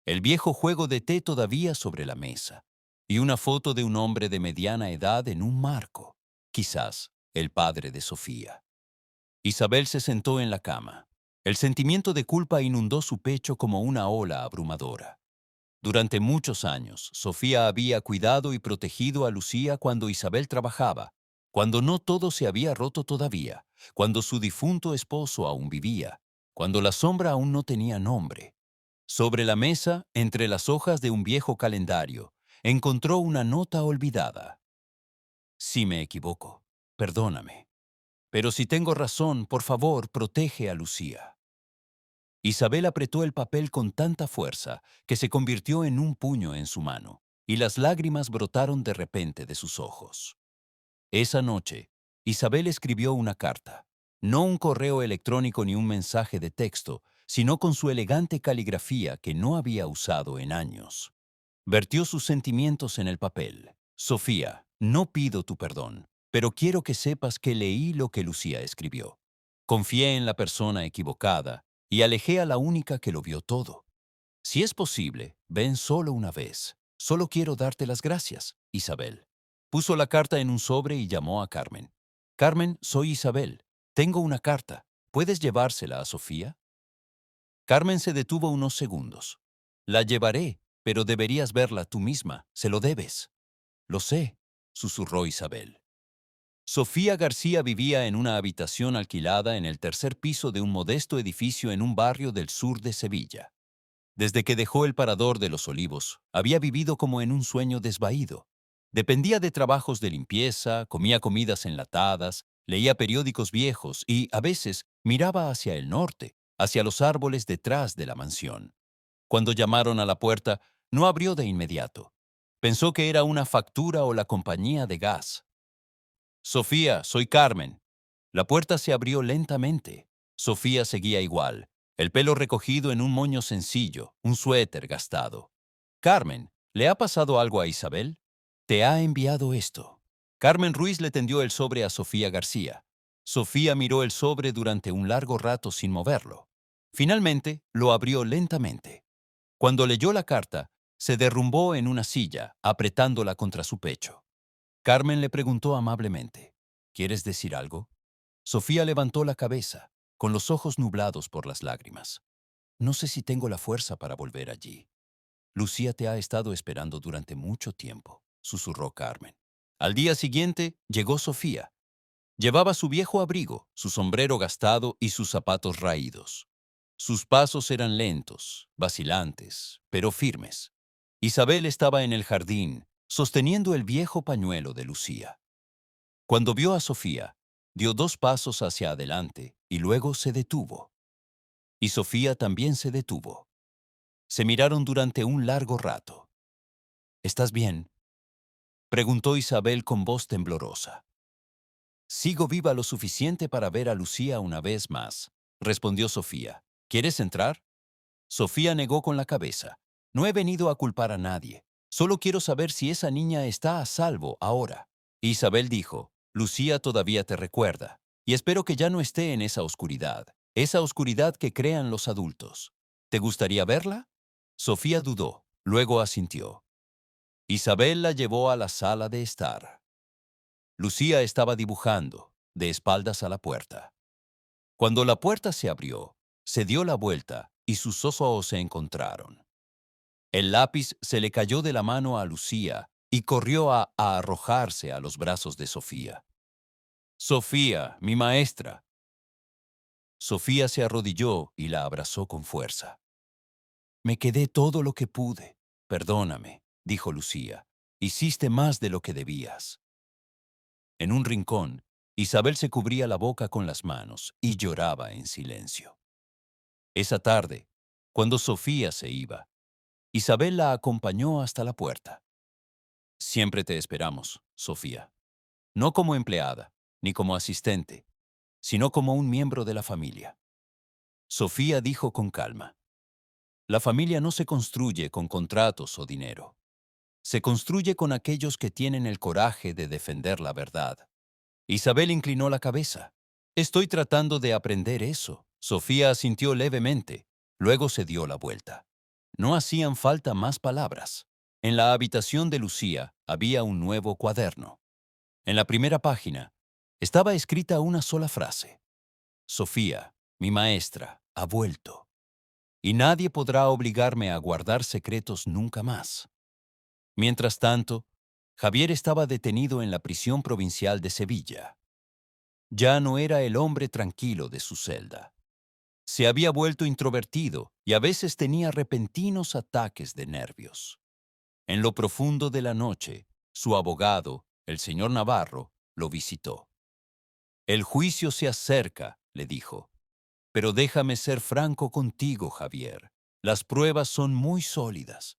El viejo juego de té todavía sobre la mesa, y una foto de un hombre de mediana edad en un marco, quizás el padre de Sofía. Isabel se sentó en la cama. El sentimiento de culpa inundó su pecho como una ola abrumadora. Durante muchos años, Sofía había cuidado y protegido a Lucía cuando Isabel trabajaba, cuando no todo se había roto todavía, cuando su difunto esposo aún vivía, cuando la sombra aún no tenía nombre. Sobre la mesa, entre las hojas de un viejo calendario, encontró una nota olvidada. Si me equivoco, perdóname. Pero si tengo razón, por favor, protege a Lucía. Isabel apretó el papel con tanta fuerza que se convirtió en un puño en su mano, y las lágrimas brotaron de repente de sus ojos. Esa noche, Isabel escribió una carta, no un correo electrónico ni un mensaje de texto, sino con su elegante caligrafía que no había usado en años. Vertió sus sentimientos en el papel. Sofía, no pido tu perdón, pero quiero que sepas que leí lo que Lucía escribió. Confié en la persona equivocada y alejé a la única que lo vio todo. Si es posible, ven solo una vez. Solo quiero darte las gracias, Isabel. Puso la carta en un sobre y llamó a Carmen. Carmen, soy Isabel. Tengo una carta. ¿Puedes llevársela a Sofía? Carmen se detuvo unos segundos. La llevaré, pero deberías verla tú misma. Se lo debes. Lo sé, susurró Isabel. Sofía García vivía en una habitación alquilada en el tercer piso de un modesto edificio en un barrio del sur de Sevilla. Desde que dejó el Parador de los Olivos, había vivido como en un sueño desvaído. Dependía de trabajos de limpieza, comía comidas enlatadas, leía periódicos viejos y, a veces, miraba hacia el norte, hacia los árboles detrás de la mansión. Cuando llamaron a la puerta, no abrió de inmediato. Pensó que era una factura o la compañía de gas. Sofía, soy Carmen. La puerta se abrió lentamente. Sofía seguía igual, el pelo recogido en un moño sencillo, un suéter gastado. Carmen, ¿le ha pasado algo a Isabel? Te ha enviado esto. Carmen Ruiz le tendió el sobre a Sofía García. Sofía miró el sobre durante un largo rato sin moverlo. Finalmente, lo abrió lentamente. Cuando leyó la carta, se derrumbó en una silla, apretándola contra su pecho. Carmen le preguntó amablemente, ¿quieres decir algo? Sofía levantó la cabeza, con los ojos nublados por las lágrimas. No sé si tengo la fuerza para volver allí. Lucía te ha estado esperando durante mucho tiempo, susurró Carmen. Al día siguiente llegó Sofía. Llevaba su viejo abrigo, su sombrero gastado y sus zapatos raídos. Sus pasos eran lentos, vacilantes, pero firmes. Isabel estaba en el jardín, sosteniendo el viejo pañuelo de Lucía. Cuando vio a Sofía, dio 2 pasos hacia adelante y luego se detuvo. Y Sofía también se detuvo. Se miraron durante un largo rato. ¿Estás bien?, preguntó Isabel con voz temblorosa. Sigo viva lo suficiente para ver a Lucía una vez más, respondió Sofía. ¿Quieres entrar? Sofía negó con la cabeza. No he venido a culpar a nadie. Solo quiero saber si esa niña está a salvo ahora. Isabel dijo, Lucía todavía te recuerda, y espero que ya no esté en esa oscuridad que crean los adultos. ¿Te gustaría verla? Sofía dudó, luego asintió. Isabel la llevó a la sala de estar. Lucía estaba dibujando, de espaldas a la puerta. Cuando la puerta se abrió, se dio la vuelta y sus ojos se encontraron. El lápiz se le cayó de la mano a Lucía y corrió a arrojarse a los brazos de Sofía. Sofía, mi maestra. Sofía se arrodilló y la abrazó con fuerza. Me quedé todo lo que pude. Perdóname, dijo Lucía. Hiciste más de lo que debías. En un rincón, Isabel se cubría la boca con las manos y lloraba en silencio. Esa tarde, cuando Sofía se iba, Isabel la acompañó hasta la puerta. Siempre te esperamos, Sofía. No como empleada, ni como asistente, sino como un miembro de la familia. Sofía dijo con calma, la familia no se construye con contratos o dinero. Se construye con aquellos que tienen el coraje de defender la verdad. Isabel inclinó la cabeza. Estoy tratando de aprender eso. Sofía asintió levemente. Luego se dio la vuelta. No hacían falta más palabras. En la habitación de Lucía había un nuevo cuaderno. En la primera página estaba escrita una sola frase. Sofía, mi maestra, ha vuelto. Y nadie podrá obligarme a guardar secretos nunca más. Mientras tanto, Javier estaba detenido en la prisión provincial de Sevilla. Ya no era el hombre tranquilo de su celda. Se había vuelto introvertido y a veces tenía repentinos ataques de nervios. En lo profundo de la noche, su abogado, el señor Navarro, lo visitó. El juicio se acerca, le dijo. Pero déjame ser franco contigo, Javier. Las pruebas son muy sólidas.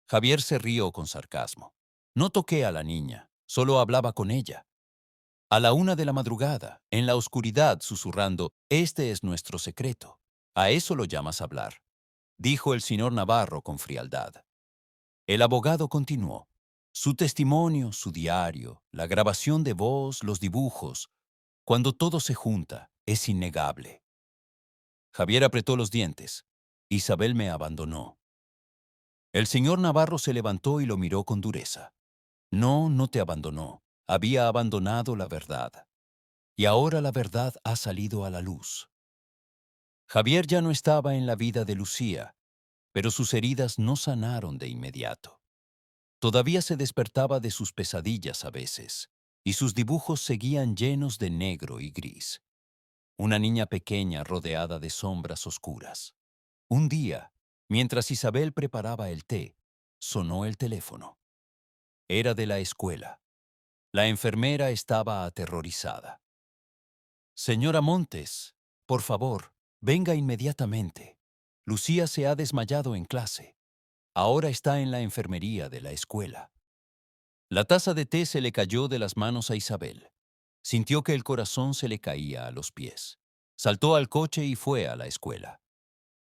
Javier se rió con sarcasmo. No toqué a la niña, solo hablaba con ella. A la 1 de la madrugada, en la oscuridad, susurrando, este es nuestro secreto. ¿A eso lo llamas hablar? Dijo el señor Navarro con frialdad. El abogado continuó. Su testimonio, su diario, la grabación de voz, los dibujos, cuando todo se junta, es innegable. Javier apretó los dientes. Isabel me abandonó. El señor Navarro se levantó y lo miró con dureza. No, no te abandonó. Había abandonado la verdad. Y ahora la verdad ha salido a la luz. Javier ya no estaba en la vida de Lucía, pero sus heridas no sanaron de inmediato. Todavía se despertaba de sus pesadillas a veces, y sus dibujos seguían llenos de negro y gris. Una niña pequeña rodeada de sombras oscuras. Un día, mientras Isabel preparaba el té, sonó el teléfono. Era de la escuela. La enfermera estaba aterrorizada. Señora Montes, por favor, venga inmediatamente. Lucía se ha desmayado en clase. Ahora está en la enfermería de la escuela. La taza de té se le cayó de las manos a Isabel. Sintió que el corazón se le caía a los pies. Saltó al coche y fue a la escuela.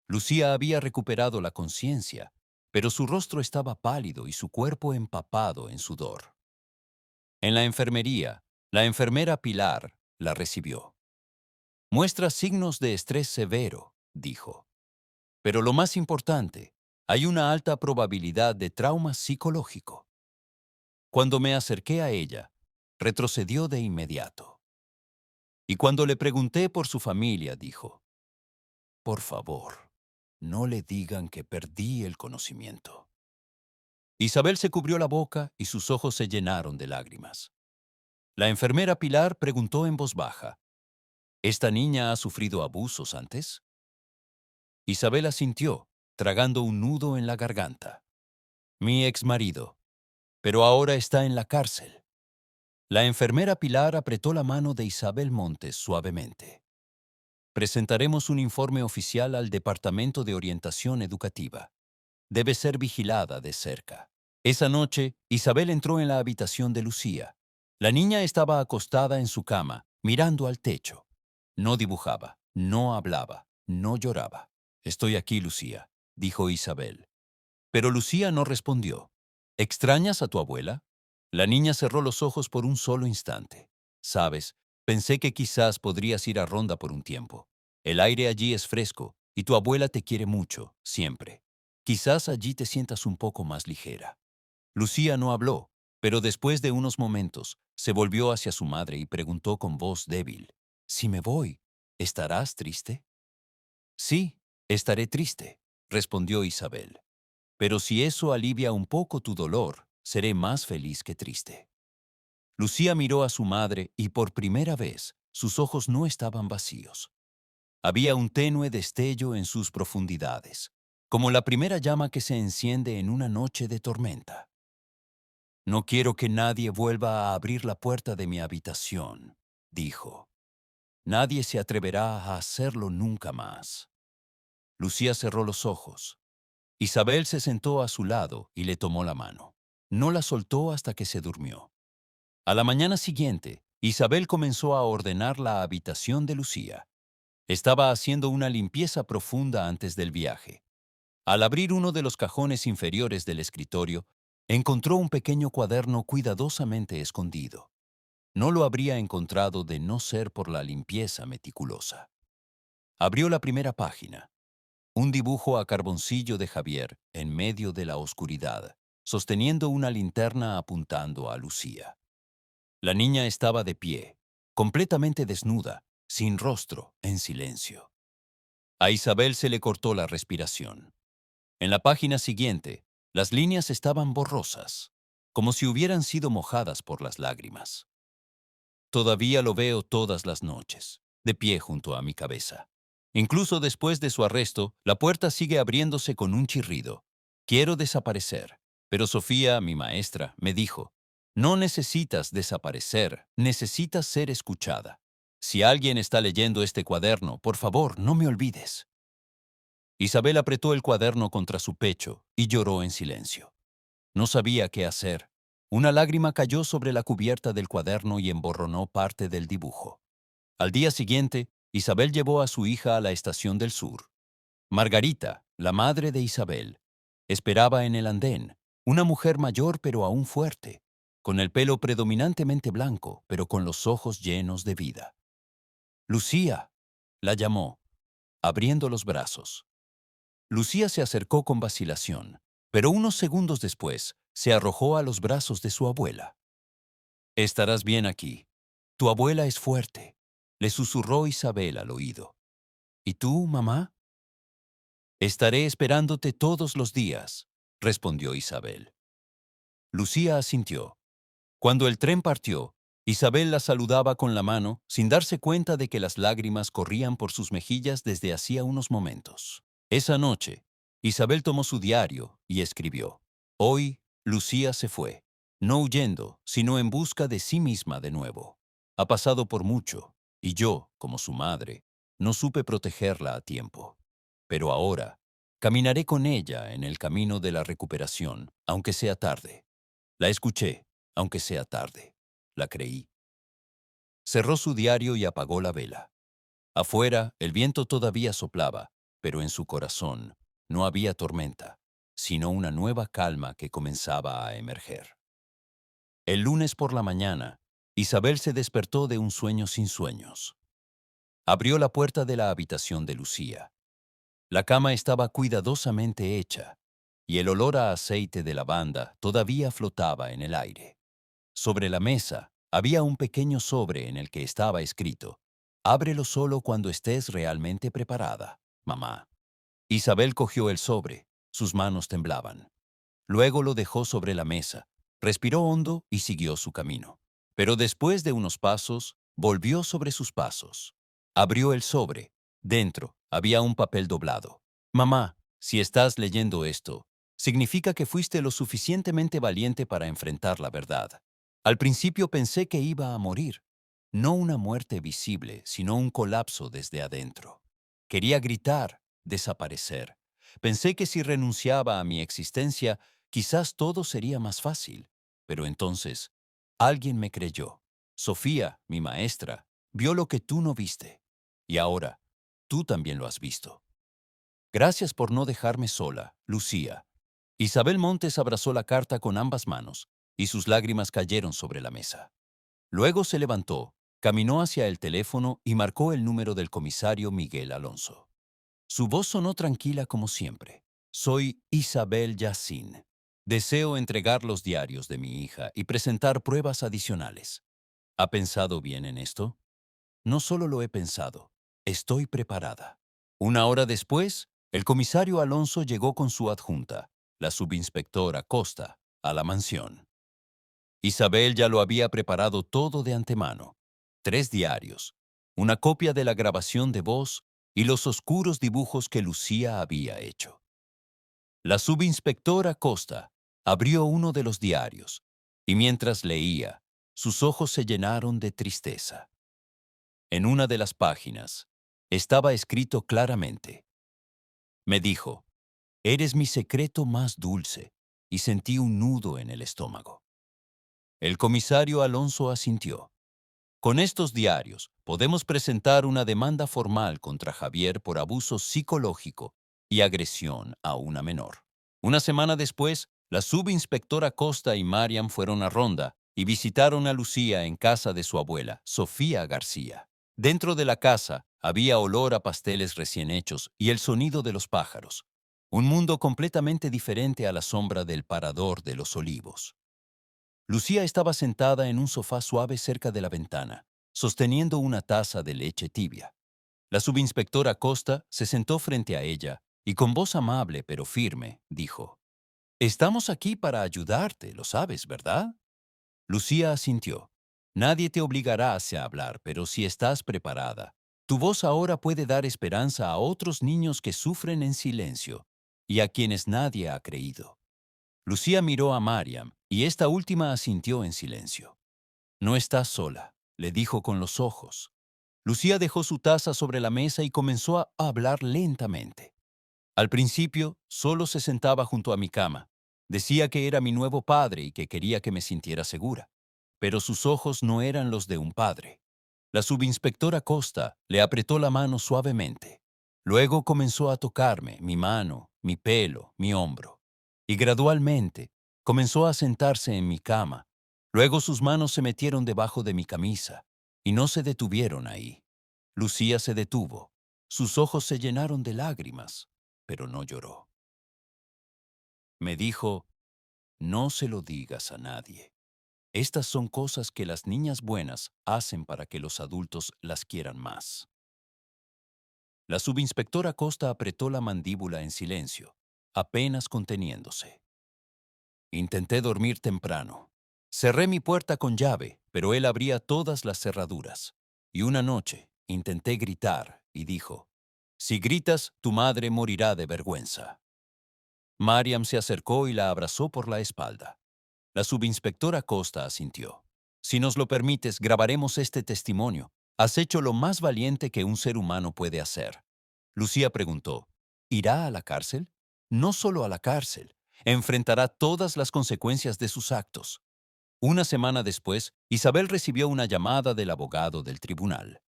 Lucía había recuperado la conciencia, pero su rostro estaba pálido y su cuerpo empapado en sudor. En la enfermería, la enfermera Pilar la recibió. Muestra signos de estrés severo, dijo. Pero lo más importante, hay una alta probabilidad de trauma psicológico. Cuando me acerqué a ella, retrocedió de inmediato. Y cuando le pregunté por su familia, dijo, por favor, no le digan que perdí el conocimiento. Isabel se cubrió la boca y sus ojos se llenaron de lágrimas. La enfermera Pilar preguntó en voz baja, ¿esta niña ha sufrido abusos antes? Isabel asintió, tragando un nudo en la garganta. Mi exmarido, pero ahora está en la cárcel. La enfermera Pilar apretó la mano de Isabel Montes suavemente. Presentaremos un informe oficial al Departamento de Orientación Educativa. Debe ser vigilada de cerca. Esa noche, Isabel entró en la habitación de Lucía. La niña estaba acostada en su cama, mirando al techo. No dibujaba, no hablaba, no lloraba. Estoy aquí, Lucía, dijo Isabel. Pero Lucía no respondió. ¿Extrañas a tu abuela? La niña cerró los ojos por un solo instante. Sabes, pensé que quizás podrías ir a Ronda por un tiempo. El aire allí es fresco y tu abuela te quiere mucho, siempre. Quizás allí te sientas un poco más ligera. Lucía no habló, pero después de unos momentos se volvió hacia su madre y preguntó con voz débil, «Si me voy, ¿estarás triste?» «Sí, estaré triste», respondió Isabel. «Pero si eso alivia un poco tu dolor, seré más feliz que triste». Lucía miró a su madre y por primera vez sus ojos no estaban vacíos. Había un tenue destello en sus profundidades, como la primera llama que se enciende en una noche de tormenta. «No quiero que nadie vuelva a abrir la puerta de mi habitación», dijo. «Nadie se atreverá a hacerlo nunca más». Lucía cerró los ojos. Isabel se sentó a su lado y le tomó la mano. No la soltó hasta que se durmió. A la mañana siguiente, Isabel comenzó a ordenar la habitación de Lucía. Estaba haciendo una limpieza profunda antes del viaje. Al abrir uno de los cajones inferiores del escritorio, encontró un pequeño cuaderno cuidadosamente escondido. No lo habría encontrado de no ser por la limpieza meticulosa. Abrió la primera página. Un dibujo a carboncillo de Javier en medio de la oscuridad, sosteniendo una linterna apuntando a Lucía. La niña estaba de pie, completamente desnuda, sin rostro, en silencio. A Isabel se le cortó la respiración. En la página siguiente, las líneas estaban borrosas, como si hubieran sido mojadas por las lágrimas. Todavía lo veo todas las noches, de pie junto a mi cabeza. Incluso después de su arresto, la puerta sigue abriéndose con un chirrido. Quiero desaparecer. Pero Sofía, mi maestra, me dijo, no necesitas desaparecer, necesitas ser escuchada. Si alguien está leyendo este cuaderno, por favor, no me olvides. Isabel apretó el cuaderno contra su pecho y lloró en silencio. No sabía qué hacer. Una lágrima cayó sobre la cubierta del cuaderno y emborronó parte del dibujo. Al día siguiente, Isabel llevó a su hija a la estación del sur. Margarita, la madre de Isabel, esperaba en el andén, una mujer mayor pero aún fuerte, con el pelo predominantemente blanco, pero con los ojos llenos de vida. Lucía, la llamó, abriendo los brazos. Lucía se acercó con vacilación, pero unos segundos después se arrojó a los brazos de su abuela. Estarás bien aquí. Tu abuela es fuerte, le susurró Isabel al oído. ¿Y tú, mamá? Estaré esperándote todos los días, respondió Isabel. Lucía asintió. Cuando el tren partió, Isabel la saludaba con la mano sin darse cuenta de que las lágrimas corrían por sus mejillas desde hacía unos momentos. Esa noche, Isabel tomó su diario y escribió: Hoy, Lucía se fue, no huyendo, sino en busca de sí misma de nuevo. Ha pasado por mucho, y yo, como su madre, no supe protegerla a tiempo. Pero ahora, caminaré con ella en el camino de la recuperación, aunque sea tarde. La escuché, aunque sea tarde. La creí. Cerró su diario y apagó la vela. Afuera, el viento todavía soplaba, pero en su corazón no había tormenta, sino una nueva calma que comenzaba a emerger. El lunes por la mañana, Isabel se despertó de un sueño sin sueños. Abrió la puerta de la habitación de Lucía. La cama estaba cuidadosamente hecha, y el olor a aceite de lavanda todavía flotaba en el aire. Sobre la mesa había un pequeño sobre en el que estaba escrito: Ábrelo solo cuando estés realmente preparada, mamá. Isabel cogió el sobre, sus manos temblaban. Luego lo dejó sobre la mesa, respiró hondo y siguió su camino. Pero después de unos pasos, volvió sobre sus pasos. Abrió el sobre. Dentro había un papel doblado. Mamá, si estás leyendo esto, significa que fuiste lo suficientemente valiente para enfrentar la verdad. Al principio pensé que iba a morir. No una muerte visible, sino un colapso desde adentro. Quería gritar, desaparecer. Pensé que si renunciaba a mi existencia, quizás todo sería más fácil. Pero entonces, alguien me creyó. Sofía, mi maestra, vio lo que tú no viste. Y ahora, tú también lo has visto. Gracias por no dejarme sola, Lucía. Isabel Montes abrazó la carta con ambas manos, y sus lágrimas cayeron sobre la mesa. Luego se levantó, caminó hacia el teléfono y marcó el número del comisario Miguel Alonso. Su voz sonó tranquila como siempre. Soy Isabel Yacine. Deseo entregar los diarios de mi hija y presentar pruebas adicionales. ¿Ha pensado bien en esto? No solo lo he pensado, estoy preparada. Una hora después, el comisario Alonso llegó con su adjunta, la subinspectora Costa, a la mansión. Isabel ya lo había preparado todo de antemano: 3 diarios, una copia de la grabación de voz y los oscuros dibujos que Lucía había hecho. La subinspectora Costa abrió uno de los diarios y mientras leía, sus ojos se llenaron de tristeza. En una de las páginas estaba escrito claramente: Me dijo, eres mi secreto más dulce, y sentí un nudo en el estómago. El comisario Alonso asintió. Con estos diarios podemos presentar una demanda formal contra Javier por abuso psicológico y agresión a una menor. Una semana después, la subinspectora Costa y Mariam fueron a Ronda y visitaron a Lucía en casa de su abuela, Sofía García. Dentro de la casa había olor a pasteles recién hechos y el sonido de los pájaros. Un mundo completamente diferente a la sombra del Parador de los Olivos. Lucía estaba sentada en un sofá suave cerca de la ventana, sosteniendo una taza de leche tibia. La subinspectora Costa se sentó frente a ella y con voz amable pero firme dijo: «Estamos aquí para ayudarte, lo sabes, ¿verdad?». Lucía asintió. «Nadie te obligará a hablar, pero si estás preparada, tu voz ahora puede dar esperanza a otros niños que sufren en silencio y a quienes nadie ha creído». Lucía miró a Mariam y esta última asintió en silencio. «No estás sola», le dijo con los ojos. Lucía dejó su taza sobre la mesa y comenzó a hablar lentamente. «Al principio, solo se sentaba junto a mi cama. Decía que era mi nuevo padre y que quería que me sintiera segura. Pero sus ojos no eran los de un padre». La subinspectora Costa le apretó la mano suavemente. Luego comenzó a tocarme, mi mano, mi pelo, mi hombro. Y gradualmente comenzó a sentarse en mi cama. Luego sus manos se metieron debajo de mi camisa y no se detuvieron ahí. Lucía se detuvo. Sus ojos se llenaron de lágrimas, pero no lloró. Me dijo: «No se lo digas a nadie. Estas son cosas que las niñas buenas hacen para que los adultos las quieran más». La subinspectora Costa apretó la mandíbula en silencio, apenas conteniéndose. Intenté dormir temprano. Cerré mi puerta con llave, pero él abría todas las cerraduras. Y una noche intenté gritar y dijo: «Si gritas, tu madre morirá de vergüenza». Mariam se acercó y la abrazó por la espalda. La subinspectora Costa asintió. «Si nos lo permites, grabaremos este testimonio. Has hecho lo más valiente que un ser humano puede hacer». Lucía preguntó: «¿Irá a la cárcel?». «No solo a la cárcel. Enfrentará todas las consecuencias de sus actos». Una semana después, Isabel recibió una llamada del abogado del tribunal.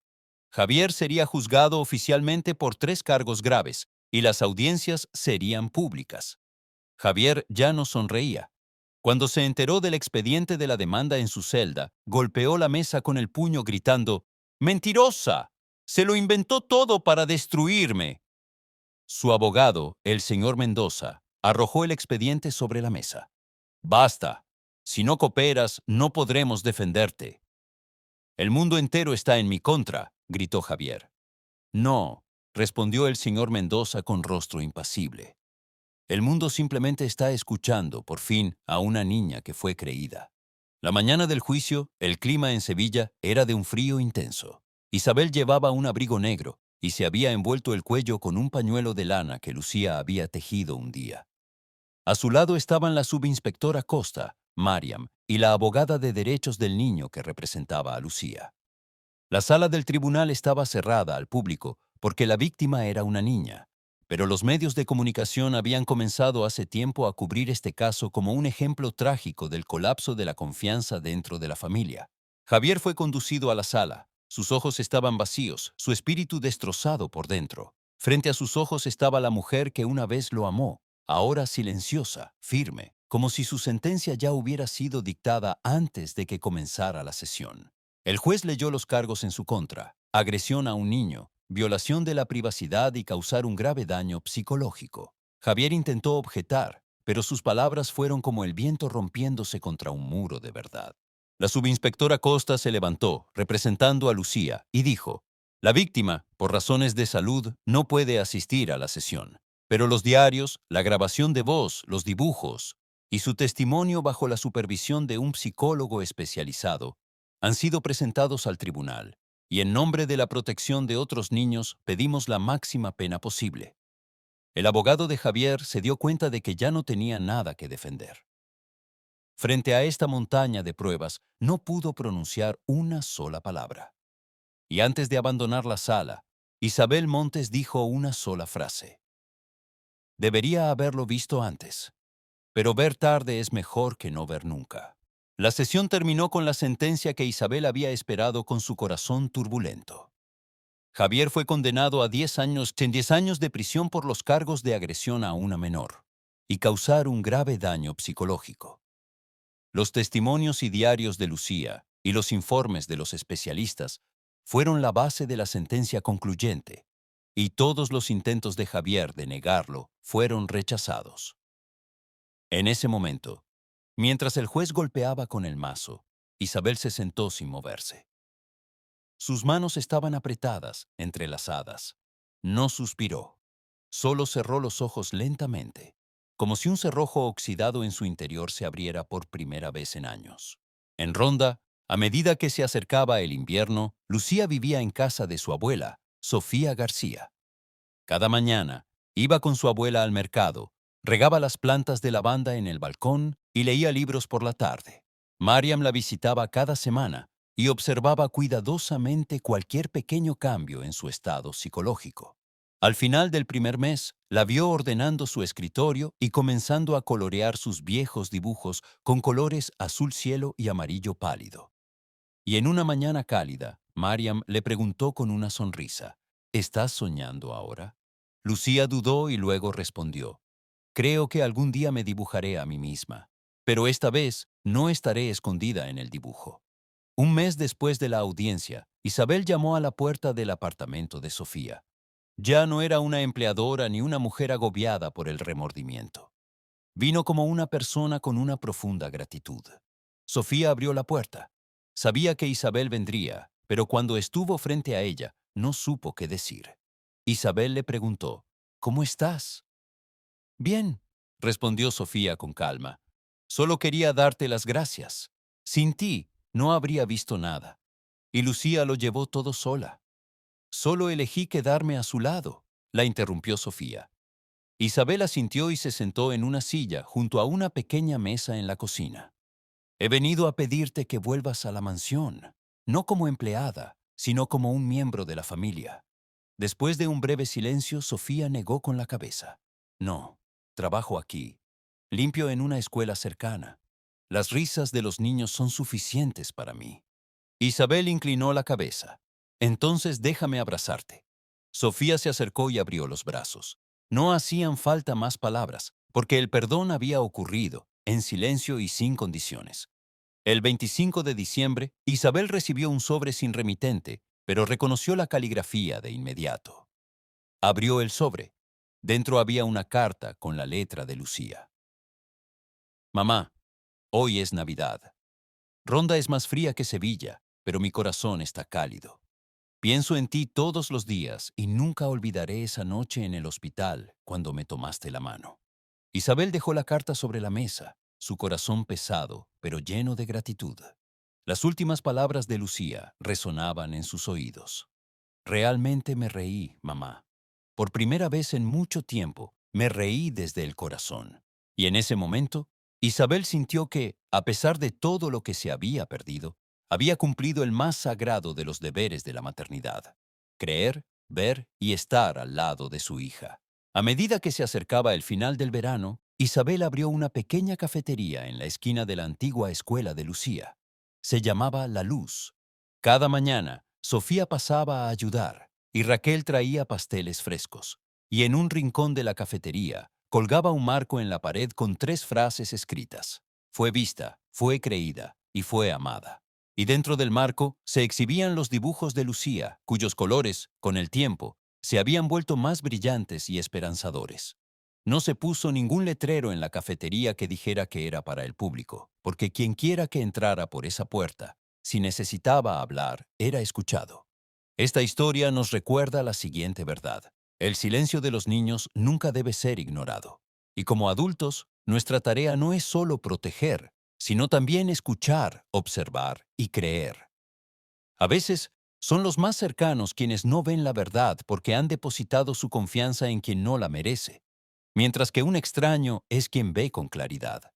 Javier sería juzgado oficialmente por 3 cargos graves y las audiencias serían públicas. Javier ya no sonreía. Cuando se enteró del expediente de la demanda en su celda, golpeó la mesa con el puño gritando: «¡Mentirosa! Se lo inventó todo para destruirme». Su abogado, el señor Mendoza, arrojó el expediente sobre la mesa. «Basta. Si no cooperas, no podremos defenderte». «El mundo entero está en mi contra», gritó Javier. «No», respondió el señor Mendoza con rostro impasible. «El mundo simplemente está escuchando, por fin, a una niña que fue creída». La mañana del juicio, el clima en Sevilla era de un frío intenso. Isabel llevaba un abrigo negro y se había envuelto el cuello con un pañuelo de lana que Lucía había tejido un día. A su lado estaban la subinspectora Costa, Mariam, y la abogada de derechos del niño que representaba a Lucía. La sala del tribunal estaba cerrada al público porque la víctima era una niña, pero los medios de comunicación habían comenzado hace tiempo a cubrir este caso como un ejemplo trágico del colapso de la confianza dentro de la familia. Javier fue conducido a la sala. Sus ojos estaban vacíos, su espíritu destrozado por dentro. Frente a sus ojos estaba la mujer que una vez lo amó, ahora silenciosa, firme, como si su sentencia ya hubiera sido dictada antes de que comenzara la sesión. El juez leyó los cargos en su contra: agresión a un niño, violación de la privacidad y causar un grave daño psicológico. Javier intentó objetar, pero sus palabras fueron como el viento rompiéndose contra un muro de verdad. La subinspectora Costa se levantó, representando a Lucía, y dijo: «La víctima, por razones de salud, no puede asistir a la sesión. Pero los diarios, la grabación de voz, los dibujos y su testimonio bajo la supervisión de un psicólogo especializado han sido presentados al tribunal, y en nombre de la protección de otros niños pedimos la máxima pena posible». El abogado de Javier se dio cuenta de que ya no tenía nada que defender. Frente a esta montaña de pruebas, no pudo pronunciar una sola palabra. Y antes de abandonar la sala, Isabel Montes dijo una sola frase: «Debería haberlo visto antes». pero ver tarde es mejor que no ver nunca. La sesión terminó con la sentencia que Isabel había esperado con su corazón turbulento. Javier fue condenado a 10 años de prisión por los cargos de agresión a una menor y causar un grave daño psicológico. Los testimonios y diarios de Lucía y los informes de los especialistas fueron la base de la sentencia concluyente, y todos los intentos de Javier de negarlo fueron rechazados. En ese momento, mientras el juez golpeaba con el mazo, Isabel se sentó sin moverse. Sus manos estaban apretadas, entrelazadas. No suspiró. Solo cerró los ojos lentamente, como si un cerrojo oxidado en su interior se abriera por primera vez en años. En Ronda, a medida que se acercaba el invierno, Lucía vivía en casa de su abuela, Sofía García. Cada mañana, iba con su abuela al mercado, regaba las plantas de lavanda en el balcón y leía libros por la tarde. Mariam la visitaba cada semana y observaba cuidadosamente cualquier pequeño cambio en su estado psicológico. Al final del primer mes, la vio ordenando su escritorio y comenzando a colorear sus viejos dibujos con colores azul cielo y amarillo pálido. Y en una mañana cálida, Mariam le preguntó con una sonrisa, ¿estás soñando ahora? Lucía dudó y luego respondió, creo que algún día me dibujaré a mí misma, pero esta vez no estaré escondida en el dibujo. Un mes después de la audiencia, Isabel llamó a la puerta del apartamento de Sofía. Ya no era una empleadora ni una mujer agobiada por el remordimiento. Vino como una persona con una profunda gratitud. Sofía abrió la puerta. Sabía que Isabel vendría, pero cuando estuvo frente a ella, no supo qué decir. Isabel le preguntó, ¿cómo estás? Bien, respondió Sofía con calma. Solo quería darte las gracias. Sin ti, no habría visto nada. Y Lucía lo llevó todo sola. Solo elegí quedarme a su lado, la interrumpió Sofía. Isabel asintió y se sentó en una silla junto a una pequeña mesa en la cocina. He venido a pedirte que vuelvas a la mansión, no como empleada, sino como un miembro de la familia. Después de un breve silencio, Sofía negó con la cabeza. No, trabajo aquí. Limpio en una escuela cercana. Las risas de los niños son suficientes para mí. Isabel inclinó la cabeza. Entonces déjame abrazarte. Sofía se acercó y abrió los brazos. No hacían falta más palabras, porque el perdón había ocurrido, en silencio y sin condiciones. El 25 de diciembre, Isabel recibió un sobre sin remitente, pero reconoció la caligrafía de inmediato. Abrió el sobre. Dentro había una carta con la letra de Lucía. Mamá, hoy es Navidad. Ronda es más fría que Sevilla, pero mi corazón está cálido. Pienso en ti todos los días y nunca olvidaré esa noche en el hospital cuando me tomaste la mano. Isabel dejó la carta sobre la mesa, su corazón pesado, pero lleno de gratitud. Las últimas palabras de Lucía resonaban en sus oídos. Realmente me reí, mamá. Por primera vez en mucho tiempo, me reí desde el corazón. Y en ese momento, Isabel sintió que, a pesar de todo lo que se había perdido, había cumplido el más sagrado de los deberes de la maternidad: creer, ver y estar al lado de su hija. A medida que se acercaba el final del verano, Isabel abrió una pequeña cafetería en la esquina de la antigua escuela de Lucía. Se llamaba La Luz. Cada mañana, Sofía pasaba a ayudar y Raquel traía pasteles frescos. Y en un rincón de la cafetería colgaba un marco en la pared con 3 frases escritas. Fue vista, fue creída y fue amada. Y dentro del marco se exhibían los dibujos de Lucía, cuyos colores, con el tiempo, se habían vuelto más brillantes y esperanzadores. No se puso ningún letrero en la cafetería que dijera que era para el público, porque quienquiera que entrara por esa puerta, si necesitaba hablar, era escuchado. Esta historia nos recuerda la siguiente verdad: el silencio de los niños nunca debe ser ignorado. Y como adultos, nuestra tarea no es solo proteger, sino también escuchar, observar y creer. A veces, son los más cercanos quienes no ven la verdad porque han depositado su confianza en quien no la merece, mientras que un extraño es quien ve con claridad.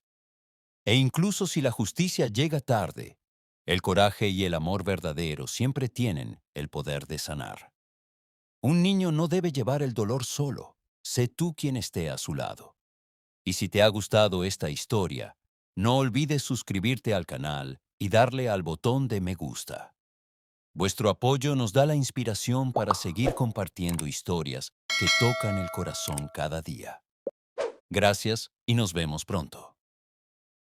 E incluso si la justicia llega tarde, el coraje y el amor verdadero siempre tienen el poder de sanar. Un niño no debe llevar el dolor solo. Sé tú quien esté a su lado. Y si te ha gustado esta historia, no olvides suscribirte al canal y darle al botón de me gusta. Vuestro apoyo nos da la inspiración para seguir compartiendo historias que tocan el corazón cada día. Gracias y nos vemos pronto.